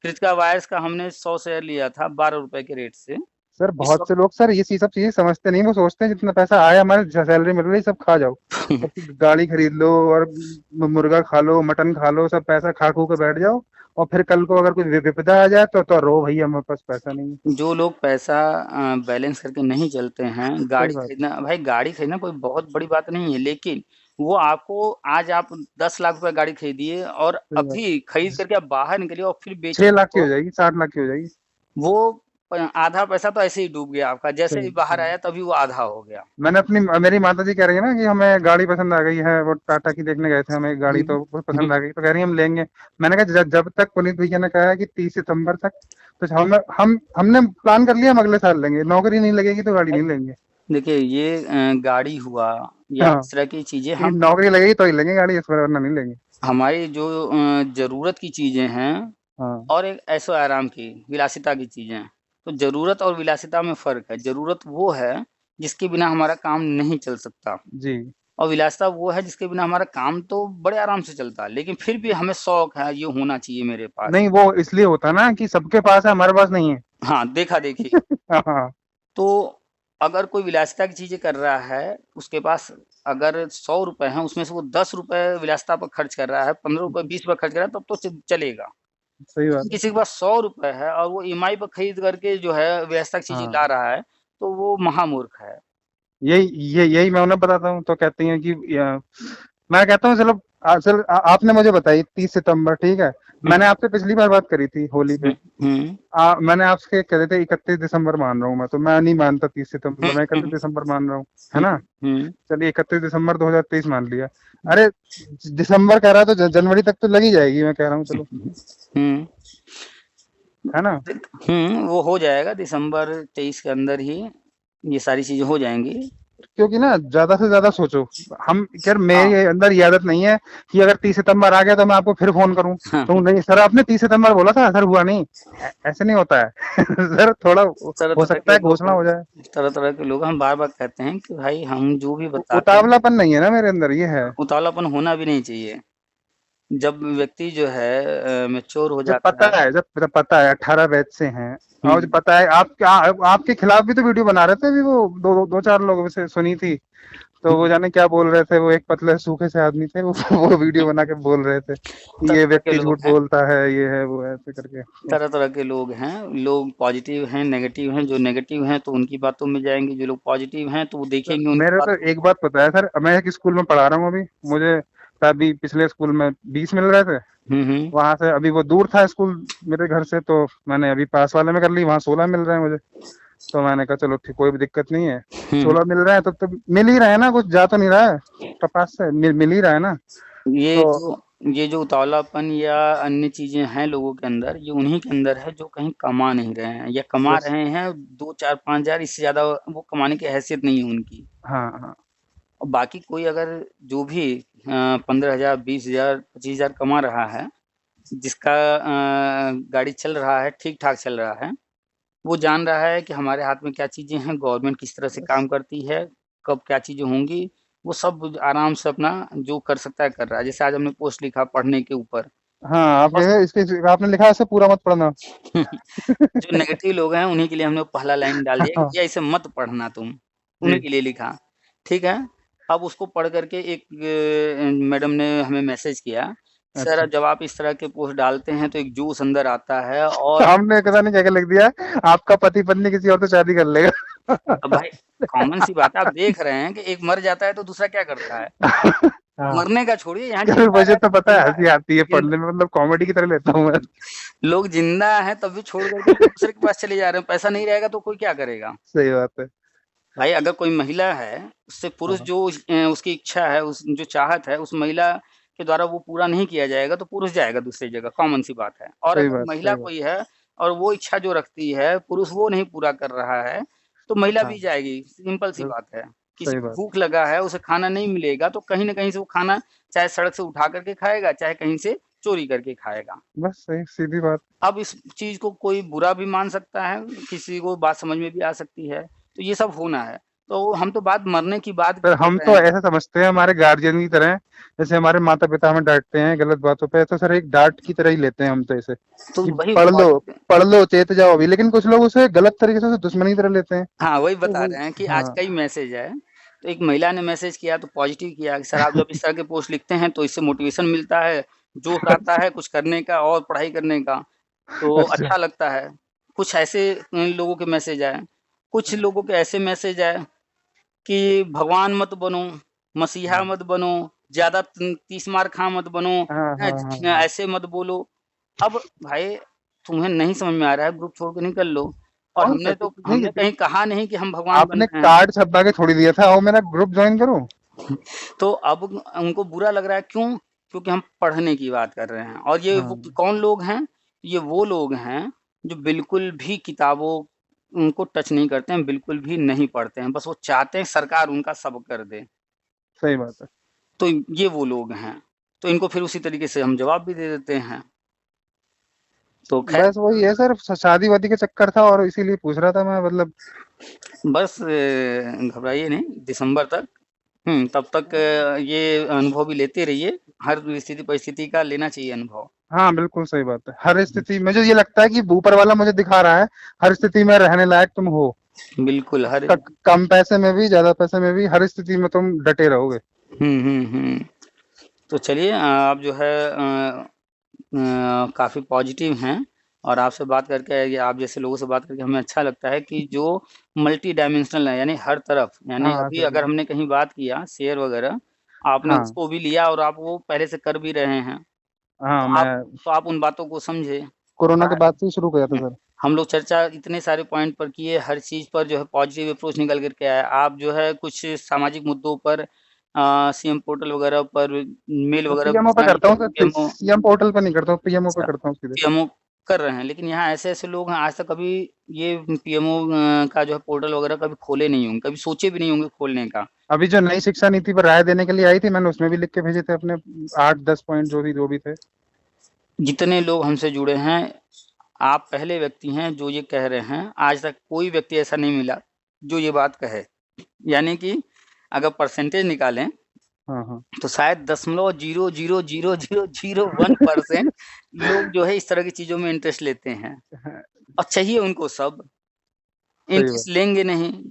कृतिका वायर्स का हमने 100 शेयर लिया था ₹12 के रेट से। सर, इस बहुत से लोग सर ये सब चीजें समझते नहीं, वो सोचते हैं जितना पैसा आया, हमारे सैलरी मिल रही है, सब खा जाओ, वक़्त सब गाड़ी खरीद लो और मुर्गा खा लो, मटन खा लो, सब पैसा खा खू के बैठ जाओ, और फिर कल को अगर कोई विपदा आ जाए तो रो भैया हमारे पास पैसा नहीं है। जो लोग पैसा बैलेंस करके नहीं चलते हैं, सही गाड़ी बात है। खरीदना, भाई गाड़ी खरीदना कोई बहुत बड़ी बात नहीं है, लेकिन वो आपको, आज आप 10 लाख रुपए गाड़ी खरीदिए और सही बात। अभी खरीद करके आप बाहर निकलिए और फिर बेचिए 6 लाख की हो उसको, जाएगी, 7 लाख की हो जाएगी। वो आधा पैसा तो ऐसे ही डूब गया आपका, जैसे ही सही बाहर सही। आया तभी वो आधा हो गया। मैंने अपनी मेरी माता जी कह रही है ना कि हमें गाड़ी पसंद आ गई है, वो टाटा की देखने गए थे, हमें गाड़ी हम्म, तो वो हम्म, पसंद आ गई, तो कह रही है हम लेंगे। मैंने कहा जब तक पुनीत भैया ने कहा है कि 30 सितंबर तक, तो हमने प्लान कर लिया हम अगले साल लेंगे, नौकरी नहीं लगेगी तो गाड़ी नहीं लेंगे। देखिए ये गाड़ी हुआ या हाँ, इस तरह की चीजें कि हम नौकरी लगेगी तो ही लेंगे गाड़ी, इस बार वरना नहीं लेंगे। हमारी जो जरूरत की चीजें हैं हाँ और एक ऐशो आराम की विलासिता की चीजें हैं। तो जरूरत और विलासिता में फर्क है। जरूरत वो है जिसके बिना हमारा काम नहीं चल सकता, जी। और विलासिता वो है जिसके बिना हमारा काम तो बड़े आराम से चलता है, लेकिन फिर भी हमें शौक है ये होना चाहिए मेरे पास। नहीं, वो इसलिए होता है ना कि सबके पास है, हमारे पास नहीं है। हाँ, देखा देखी। हाँ हाँ। तो अगर कोई विलासिता की चीजें कर रहा है, उसके पास अगर 100 रुपए हैं, उसमें से वो 10 रुपए विलासिता पर खर्च कर रहा है, 15 रुपए 20 रुपए खर्च कर रहा है, तब तो चलेगा। सही बात लेकिन है। किसी के पास 100 रुपए है और वो ईएमआई पर खरीद करके जो है विलासिता की चीजें ला हाँ, रहा है, तो वो महामूर्ख है। यही मैं उन्हें बताता हूँ, तो कहती हैं कि मैं कहता हूँ चलो, आपने मुझे बताई 30 सितंबर, ठीक है। मैंने हम्म, आपसे पिछली बार बात करी थी होली पे। हम्म, हम्म, मैंने आपसे कह रहे थे 31 दिसंबर मान रहा हूँ मैं, तो मैं नहीं मानता 30 सितंबर, हम्म, मैं इकतीस हम्म, दिसंबर मान रहा हूँ, है हम्म, ना। हम्म, चलिए 31 दिसंबर 2023 मान लिया। अरे, दिसंबर कह रहा है तो जनवरी तक तो लगी जाएगी, मैं कह रहा हूँ चलो, हम्म, है ना। वो हो जाएगा दिसंबर 23 के अंदर ही, ये सारी चीजें हो जाएंगी। क्योंकि ना ज्यादा से ज्यादा सोचो। हम यार, हाँ, मेरे अंदर ये आदत नहीं है कि अगर 30 सितंबर आ गया तो मैं आपको फिर फोन करूं, हाँ, तो नहीं सर आपने 30 सितंबर बोला था, सर हुआ नहीं। ऐसे नहीं होता है। सर थोड़ा तरह हो तरह सकता के है लोग घोषणा हो जाए। तरह तरह के लोग हम बार बार कहते हैं कि भाई हम जो भी बताते हैं, उतावलापन नहीं है ना मेरे अंदर, ये है। उतावलापन होना भी नहीं चाहिए। जब व्यक्ति जो है मैच्योर हो जब जाता पता है। है जब पता है 18 बैच से हैं, और जो हम्म, पता है आपके खिलाफ भी तो वीडियो बना रहे थे अभी, वो दो चार लोगों से सुनी थी। तो वो हम्म, जाने क्या बोल रहे थे, वो एक पतले सूखे से आदमी थे, वो वीडियो बना के बोल रहे थे कि तरह ये तरह के व्यक्ति लोग झूठ हैं। बोलता है, ये है वो है, ऐसे करके तो। तरह तरह के लोग हैं। लोग पॉजिटिव हैं, नेगेटिव हैं। जो नेगेटिव हैं तो उनकी बातों में जाएंगे, जो लोग पॉजिटिव हैं तो वो सर देखेंगे उनकी मेरे तो बातों एक को। बात पता है सर, मैं एक स्कूल में पढ़ा रहा हूँ अभी। मुझे अभी पिछले स्कूल में 20 मिल रहे थे, हम्म, वहां से अभी वो दूर था स्कूल मेरे घर से, तो मैंने अभी पास वाले में कर ली, वहां 16 मिल रहे हैं मुझे। तो मैंने कहा चलो ठीक, कोई भी दिक्कत नहीं है। हम्म। 16 मिल रहे हैं तो मिल ही रहे हैं ना, कुछ जा तो नहीं रहा है कपास से, मिल ही रहा है ना। ये तो जो ये जो उतावलापन या अन्य चीजें हैं लोगों के अंदर, ये उन्हीं के अंदर है जो कहीं कमा नहीं रहे हैं या कमा बस। रहे हैं 2 4 5 हजार, इससे ज्यादा वो कमाने की हैसियत नहीं है उनकी। हाँ हाँ। और बाकी कोई अगर जो भी 15 हजार 20 हजार 25 हजार कमा रहा है, जिसका गाड़ी चल रहा है, ठीक ठाक चल रहा है, वो जान रहा है कि हमारे हाथ में क्या चीजें हैं, गवर्नमेंट किस तरह से बस। काम करती है, कब क्या चीजें होंगी। वो सब आराम से अपना जो कर सकता है कर रहा है। जैसे आज हमने पोस्ट लिखा पढ़ने के ऊपर। हाँ, आप बस ये इसके आपने लिखा है इसे पूरा मत पढ़ना। जो नेगेटिव लोग हैं उन्हीं के लिए हमने पहला लाइन डाल दिया कि हाँ, भैया इसे मत पढ़ना तुम, उन्हीं जी। के लिए लिखा। ठीक है। अब उसको पढ़ करके एक मैडम ने हमें मैसेज किया, अच्छा। सर जब आप इस तरह के पोस्ट डालते हैं तो एक जोश अंदर आता है, और हमने पता नहीं क्या क्या लिख दिया, आपका पति पत्नी किसी और से शादी कर लेगा। अब भाई कॉमन सी बात है, आप देख रहे हैं कि एक मर जाता है तो दूसरा क्या करता है। हाँ, मरने का छोड़िए, यहाँ यार जिंदा मुझे है तो तो पता है, जिंदा हंसी है। आती है पढ़ने में, मतलब कॉमेडी की तरह लेता हूँ मैं। लोग जिंदा है तब भी छोड़ करके दूसरे के पास चले जा रहे हैं। पैसा नहीं रहेगा तो कोई क्या करेगा। सही बात है। भाई अगर कोई महिला है, उससे पुरुष हाँ, जो उसकी इच्छा है, उस जो चाहत है उस महिला के द्वारा वो पूरा नहीं किया जाएगा तो पुरुष जाएगा दूसरी जगह, कॉमन सी बात है। और सही अगर बात, महिला सही बात। कोई है और वो इच्छा जो रखती है पुरुष वो नहीं पूरा कर रहा है, तो महिला भी हाँ, जाएगी, सिंपल सी बात है। किसी सही को बात। भूख लगा है, उसे खाना नहीं मिलेगा तो कहीं ना कहीं से वो खाना चाहे सड़क से उठा करके खाएगा, चाहे कहीं से चोरी करके खाएगा। बस सही सीधी बात। अब इस चीज को कोई बुरा भी मान सकता है, किसी को बात समझ में भी आ सकती है, तो ये सब होना है। तो हम तो बात मरने की बात पर कर हम रहे तो हैं। ऐसा समझते हैं हमारे गार्जियन की तरह, जैसे हमारे माता पिता हमें डांटते हैं गलत बातों पे, तो सर एक डांट की तरह ही लेते हैं हम तो इसे, तो कि वही पढ़ लो, पढ़ लो चेत जाओ अभी। लेकिन कुछ लोग उसे गलत तरीके से, उसे दुश्मनी की तरह लेते हैं। हाँ, वही तो बता वो, रहे हैं कि आज हाँ कई मैसेज है। तो एक महिला ने मैसेज किया तो पॉजिटिव किया कि सर आप जब इस तरह के पोस्ट लिखते हैं तो इससे मोटिवेशन मिलता है, जोश आता है कुछ करने का और पढ़ाई करने का, तो अच्छा। अच्छा लगता है। कुछ ऐसे लोगों के मैसेज आए, कुछ लोगों के ऐसे मैसेज आए कि भगवान मत बनो, मसीहा मत बनो, ज़्यादा 30 मार खा मत बनो, हाँ हाँ हाँ हाँ। ऐसे मत बोलो। अब भाई तुम्हें नहीं समझ में आ रहा है ग्रुप छोड़ के निकल लो। और कौन हमने तो नहीं, हमने कहीं कहा नहीं कि हम भगवान बन आपने रहे हैं। कार्ड छपवा के थोड़ी दिया था, आओ मेरा ग्रुप ज्वाइन करो। तो अब उनको बुरा लग रहा है, क्यों? क्योंकि हम पढ़ने की बात कर रहे हैं। और ये वो हाँ कौन लोग हैं? ये वो लोग हैं जो बिल्कुल भी किताबों उनको टच नहीं करते हैं, बिल्कुल भी नहीं पढ़ते हैं। बस वो चाहते हैं सरकार उनका सब कर दे। सही बात है। तो ये वो लोग हैं। तो इनको फिर उसी तरीके से हम जवाब भी दे देते हैं। तो खैर, बस वही है सर, शादी वादी का चक्कर था और इसीलिए पूछ रहा था मैं, मतलब बस घबराइए नहीं, दिसंबर तक तब तक ये अनुभव भी लेते रहिए। हर स्थिति परिस्थिति का लेना चाहिए अनुभव। हाँ बिल्कुल सही बात है। हर स्थिति मुझे ये लगता है कि ऊपर वाला मुझे दिखा रहा है हर स्थिति में रहने लायक तुम हो। बिल्कुल हर कम पैसे में भी, ज्यादा पैसे में भी, हर स्थिति में तुम डटे रहोगे। हुँ। तो चलिए, आप जो है काफ़ी पॉजिटिव हैं। और आपसे बात करके, ये आप जैसे लोगों से बात करके हमें अच्छा लगता है कि जो मल्टी डायमेंशनल है, यानी हर तरफ, यानी हाँ अभी सही अगर है। हमने कहीं बात किया शेयर वगैरह, आपने हाँ उसको भी लिया और आप वो पहले से कर भी रहे हैं। हाँ, तो आप मैं तो आप उन बातों को समझे। कोरोना के और बाद से ही शुरू किया था सर। हम लोग चर्चा इतने सारे पॉइंट पर किए, हर चीज़ पर जो है पॉजिटिव अप्रोच निकल कर के आया। आप जो है कुछ सामाजिक मुद्दों पर सीएम पोर्टल वगैरह पर मेल मैं वगैरह पीएमओ पे भिजवाएँ, करता हूँ सर, पीएमओ सीएम पोर्टल पे नहीं करता हूँ, पीएमओ पे अच्छा, करता हूँ सीधे। पीएमओ कर रहे हैं, लेकिन यहाँ ऐसे-ऐसे लोग हैं, आज तक कभी ये पीएमओ का जो है पोर्टल वगैरह कभी खोले नहीं होंगे, कभी सोचे भी नहीं होंगे खोलने का। अभी जो नई शिक्षा नीति पर राय देने के लिए आई थी, मैंने उसमें भी लिख के भेजे थे अपने 8-10 पॉइंट जो भी थे। जितने लोग हमसे जुड़े हैं, आप पहले व्यक्ति हैं जो ये कह रहे हैं। आज तक कोई व्यक्ति ऐसा नहीं मिला जो ये बात कहे। यानी कि अगर परसेंटेज निकालें हाँ हाँ। तो शायद 0.0000001% लोग जो है इस तरह की चीज़ों में इंटरेस्ट लेते हैं। हाँ, और चाहिए उनको सब, सही बात। इंटरेस्ट लेंगे नहीं। अब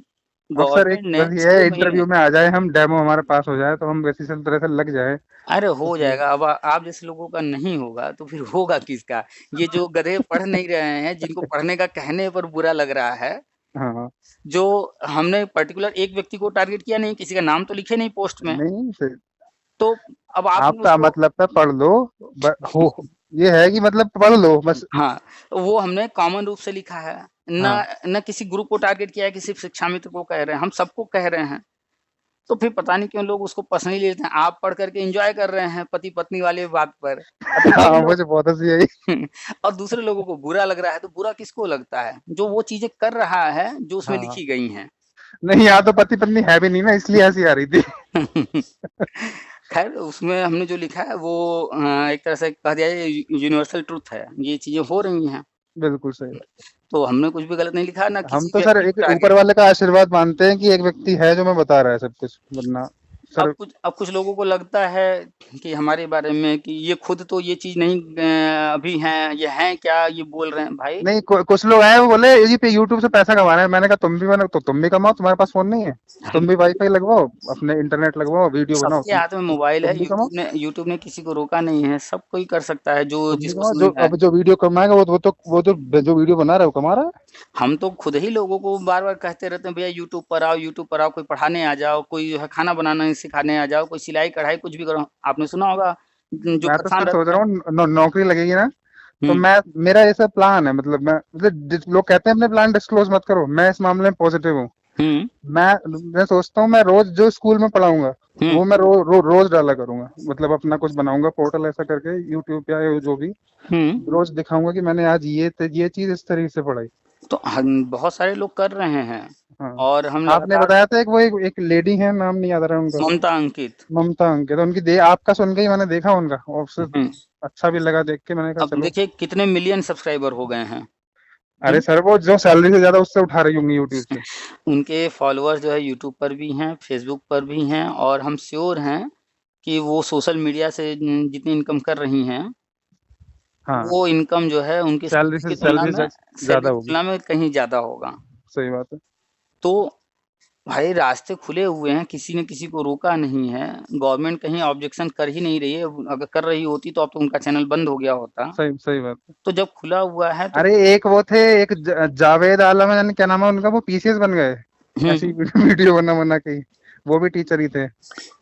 सर एक गवर्नमेंट ने बस ये 6 है, महीने इंटरव्यू में आ जाए हम, डेमो हमारे पास हो जाए तो हम वैसी सब तरह से लग जाए। अरे हो इसलिए जाएगा। अब आप जैसे लोगों का नहीं होगा तो फिर होगा किसका? ये जो गधे पढ़ नहीं रहे हैं, जिनको पढ़ने का कहने पर बुरा लग रहा है, हाँ हाँ। जो हमने पर्टिकुलर एक व्यक्ति को टारगेट किया नहीं, किसी का नाम तो लिखे नहीं पोस्ट में। नहीं सर, तो अब आपने आपका उसको मतलब था पढ़ लो, हो ये है कि मतलब पढ़ लो बस। हाँ, वो हमने कॉमन रूप से लिखा है। ना हाँ ना किसी ग्रुप को टारगेट किया है कि सिर्फ़ शिक्षा मित्र को कह रहे हैं, हम सबको कह रहे हैं। तो फिर पता नहीं क्यों लोग उसको पर्सनली लेते हैं। आप पढ़ कर के एन्जॉय कर रहे हैं पति-पत्नी वाली बात पर, और दूसरे हाँ, लोग मुझे बहुत हंसी आई। और दूसरे लोगों को बुरा लग रहा है। तो बुरा किसको लगता है? जो वो चीज़ें कर रहा है, जो उसमें हाँ, लिखी गई हैं। नहीं यहाँ तो पति पत्नी है भी नहीं ना, इसलिए हंसी आ रही थी। खैर, उसमें हमने जो लिखा है वो एक तरह से कह दिया जाए यूनिवर्सल ट्रुथ है। ये चीज़ें हो रही हैं, बिल्कुल सही बात। तो हमने कुछ भी गलत नहीं लिखा, ना हम किसी तो सर व्यक्ति को एक ऊपर टारगेट। वाले का आशीर्वाद मानते हैं कि एक व्यक्ति है जो मैं बता रहा है सब कुछ, वरना सर अब कुछ लोगों को लगता है कि हमारे बारे में कि ये खुद तो ये चीज़ नहीं अभी हैं, ये हैं क्या ये बोल रहे हैं भाई। नहीं, कुछ लोग हैं वो बोले ये पे यूट्यूब से पैसा कमा रहे हैं। मैंने कहा तुम भी बनो तो तुम भी कमाओ, तुम्हारे पास फोन नहीं है? तुम भी वाईफाई लगवाओ, अपने इंटरनेट लगवाओ, वीडियो बनाओ, सबके हाथ में मोबाइल है। तुम भी कमाओ। यूट्यूब ने किसी को रोका नहीं है, सब कोई कर सकता है जो तुम भी जिसको कमाओ, समझ जो में आए। अब जो वीडियो कमाएगा वो तो जो वीडियो बना रहा है वो कमा रहा है। हम तो खुद ही लोगों को बार-बार कहते रहते हैं भैया यूट्यूब पर आओ, कोई पढ़ाने आ जाओ, कोई जो है खाना बनाना सिखाने आ जाओ, कोई सिलाई-कढ़ाई कुछ भी करो। आपने सुना होगा जो मैं तो परेशान सर सोच रहते रहा हैं। हूँ नौकरी लगेगी ना, तो हुँ, मैं मेरा ऐसा प्लान है, मतलब मैं मतलब लोग कहते हैं अपने प्लान डिस्क्लोज मत करो, मैं इस मामले में पॉजिटिव हूँ। हुँ, मैं सोचता हूँ मैं रोज जो स्कूल में पढ़ाऊंगा हुँ, वो मैं रोज डाला करूंगा, मतलब अपना कुछ बनाऊंगा पोर्टल ऐसा करके यूट्यूब पे या जो भी, हुँ। रोज दिखाऊंगा कि मैंने आज ये चीज इस तरीके से पढ़ाई। तो हम बहुत सारे लोग कर रहे हैं हाँ, और हम आपने लगातार। बताया था एक वो एक लेडी है, नाम नहीं याद आ रहा है उनका, ममता अंकित। ममता अंकित, तो उनकी आपका सुन के ही मैंने देखा उनका, और उससे हुँ, अच्छा भी लगा देख के, मैंने कहा अब चलो। देखिए कितने मिलियन सब्सक्राइबर हो गए हैं। अरे हुँ, सर वो जो सैलरी से ज्यादा उससे उठा रही होंगी यूट्यूब से। उनके फॉलोअर्स जो है यूट्यूब पर भी हैं, फेसबुक पर भी हैं और हम श्योर हैं कि वो सोशल मीडिया से जितनी इनकम कर रही हैं, हाँ, वो इनकम जो है उनकी सैलरी सैलरी से की तुलना सैलरी में ज्यादा होगी। कहीं ज़्यादा होगा। सही बात है। तो भाई रास्ते खुले हुए हैं, किसी ने किसी को रोका नहीं है। गवर्नमेंट कहीं ऑब्जेक्शन कर ही नहीं रही है। अगर कर रही होती तो अब तो उनका चैनल बंद हो गया होता। सही सही बात है। तो जब खुला हुआ है तो अरे एक वो थे, एक जावेद आलम है, जाने क्या नाम है उनका, वो पीसीएस बन गए हुँ, ऐसी वीडियो बना बना के ही। वो भी टीचर ही थे।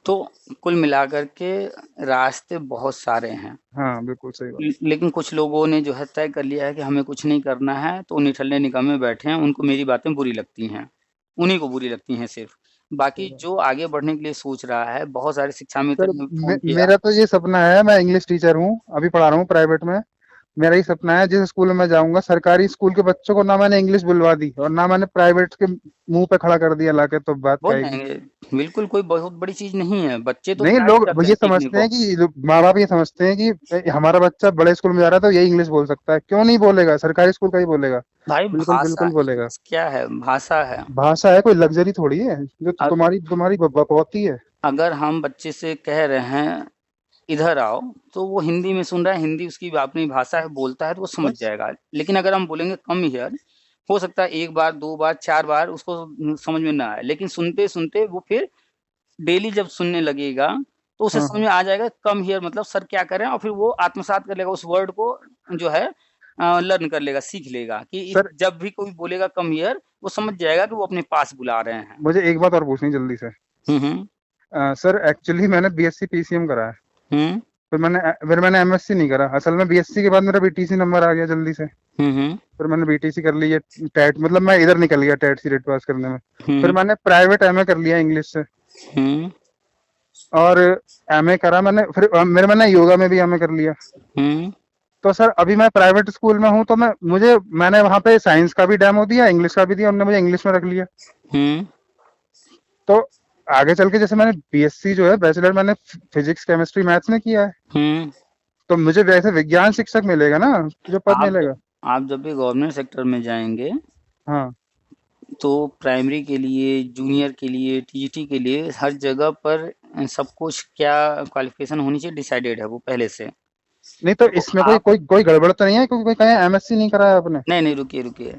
तो कुल मिलाकर के रास्ते बहुत सारे हैं। हाँ बिल्कुल सही बात। लेकिन कुछ लोगों ने जो है तय कर लिया है कि हमें कुछ नहीं करना है, तो निठल्ले निकम्मे बैठे हैं, उनको मेरी बातें बुरी लगती हैं, उन्हीं को बुरी लगती हैं सिर्फ। सही बाकी बात। जो आगे बढ़ने के लिए सोच रहा है, बहुत सारे शिक्षा सर मित्र ने फ़ोन किया। मेरा तो ये सपना है, मैं इंग्लिश टीचर हूँ, अभी पढ़ा रहा हूँ प्राइवेट में। मेरा ये सपना है, जिस स्कूल में मैं जाऊंगा, सरकारी स्कूल के बच्चों को ना मैंने इंग्लिश बुलवा दी और ना मैंने प्राइवेट के मुंह पे खड़ा कर दिया लाके, तो बात बोल क्या आएगी। जाएँगे, बिल्कुल कोई बहुत बड़ी चीज़ नहीं है, बच्चे तो नहीं, ट्राई लोग करते ये हैं सीखने समझते को। हैं कि माँ बाप ये समझते हैं कि हमारा बच्चा बड़े स्कूल में जा रहा है तो यही इंग्लिश बोल सकता है। क्यों नहीं बोलेगा, सरकारी स्कूल का ही बोलेगा। भाई बिल्कुल भाषा, बिल्कुल बोलेगा। इंग्लिश क्या है? भाषा है। भाषा है, कोई लग्जरी थोड़ी है जो अ तुम्हारी तुम्हारी बकौती है। अगर हम बच्चे से कह रहे हैं इधर आओ, तो वो हिंदी में सुन रहा है, हिंदी उसकी अपनी भाषा है, बोलता है तो वो समझ बस। जाएगा। लेकिन अगर हम बोलेंगे कम हियर, हो सकता है 1 बार, 2 बार, 4 बार उसको समझ में ना आए, लेकिन सुनते-सुनते वो फिर डेली जब सुनने लगेगा, तो उसे हाँ समझ हाँ। में आ जाएगा कम हियर मतलब सर क्या कर रहे हैं, और फिर वो आत्मसात कर लेगा उस वर्ड को, जो है लर्न कर लेगा, सीख लेगा कि इस सर जब भी कोई बोलेगा कम हियर, वो समझ जाएगा कि वो अपने पास बुला रहे हैं। मुझे एक बात और पूछनी जल्दी से। हुँ, हुँ। सर एक्चुअली मैंने बीएससी पीसीएम करा है। हुँ। फिर मैंने एमएससी नहीं करा। असल में बीएससी के बाद मेरा बीटीसी नंबर आ गया जल्दी से। हुँ, हुँ। फिर मैंने बीटीसी कर ली है। टेट मतलब मैं इधर निकल गया टेट सीटेट पास करने में। हुँ, फिर हुँ। मैंने प्राइवेट एमए कर लिया इंग्लिश से। हुँ, और एमए करा मैंने, फिर मैंने योगा में भी एमए कर लिया। हुँ, तो सर अभी मैं प्राइवेट स्कूल में हूँ, तो मैंने वहाँ पे साइंस का भी डेमो दिया, इंग्लिश का भी दिया, उन्होंने मुझे इंग्लिश में रख लिया। हुँ। तो आगे चल के जैसे मैंने बीएससी जो है बैचलर मैंने फिजिक्स केमिस्ट्री मैथ्स में किया है, हुँ। तो मुझे वैसे विज्ञान शिक्षक मिलेगा ना, जो पद आप जब मिलेगा। आप जब भी गवर्नमेंट सेक्टर में जाएँगे, हाँ तो प्राइमरी के लिए, जूनियर के लिए, टीजीटी के लिए हर जगह पर सब कुछ क्या क्वालिफ़िकेशन होनी चाहिए डिसाइडेड है वो पहले से। नहीं, तो तो इसमें कोई आप कोई कोई गड़बड़ तो नहीं है, क्योंकि कोई कहे एमएससी नहीं करा है आपने। नहीं, नहीं, रुकिए, रुकिए।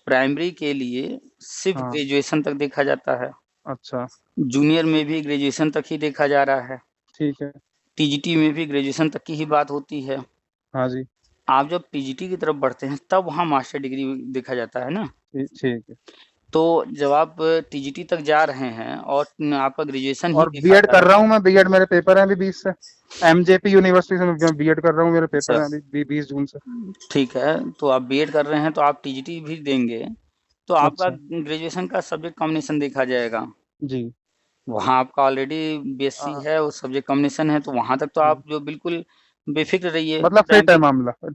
प्राइमरी के लिए सिर्फ़ हाँ। ग्रेजुएशन तक देखा जाता है। अच्छा। जूनियर में भी ग्रेजुएशन तक ही देखा जा रहा है। ठीक है। टीजीटी में भी ग्रेजुएशन तक की ही बात होती है। हाँ जी। आप जब टीजीटी की तरफ बढ़ते हैं, तब वहाँ मास्टर डिग्री देखा जाता है ना। ठीक है। तो जब आप टीजीटी तक जा रहे हैं और आपका ग्रेजुएशन ही और देखा बीएड जा कर रहा रहा हूँ मैं, बीएड मेरे पेपर हैं अभी 20 से। एमजेपी यूनिवर्सिटी से मैं बीएड कर रहा हूँ, मेरे पेपर है, हैं अभी 20 जून से। ठीक है, तो आप बीएड कर रहे हैं तो आप टीजीटी भी देंगे, तो आपका अच्छा। ग्रेजुएशन का सब्जेक्ट कॉम्बिनेशन देखा जाएगा। जी। वहाँ आपका ऑलरेडी बीएससी आ, है और सब्जेक्ट कॉम्बिनेशन है, तो वहाँ तक तो हम्म, आप जो बिल्कुल बेफ़िक्र रहिए। मतलब फिट है प्राइमरी मामला। हाँ,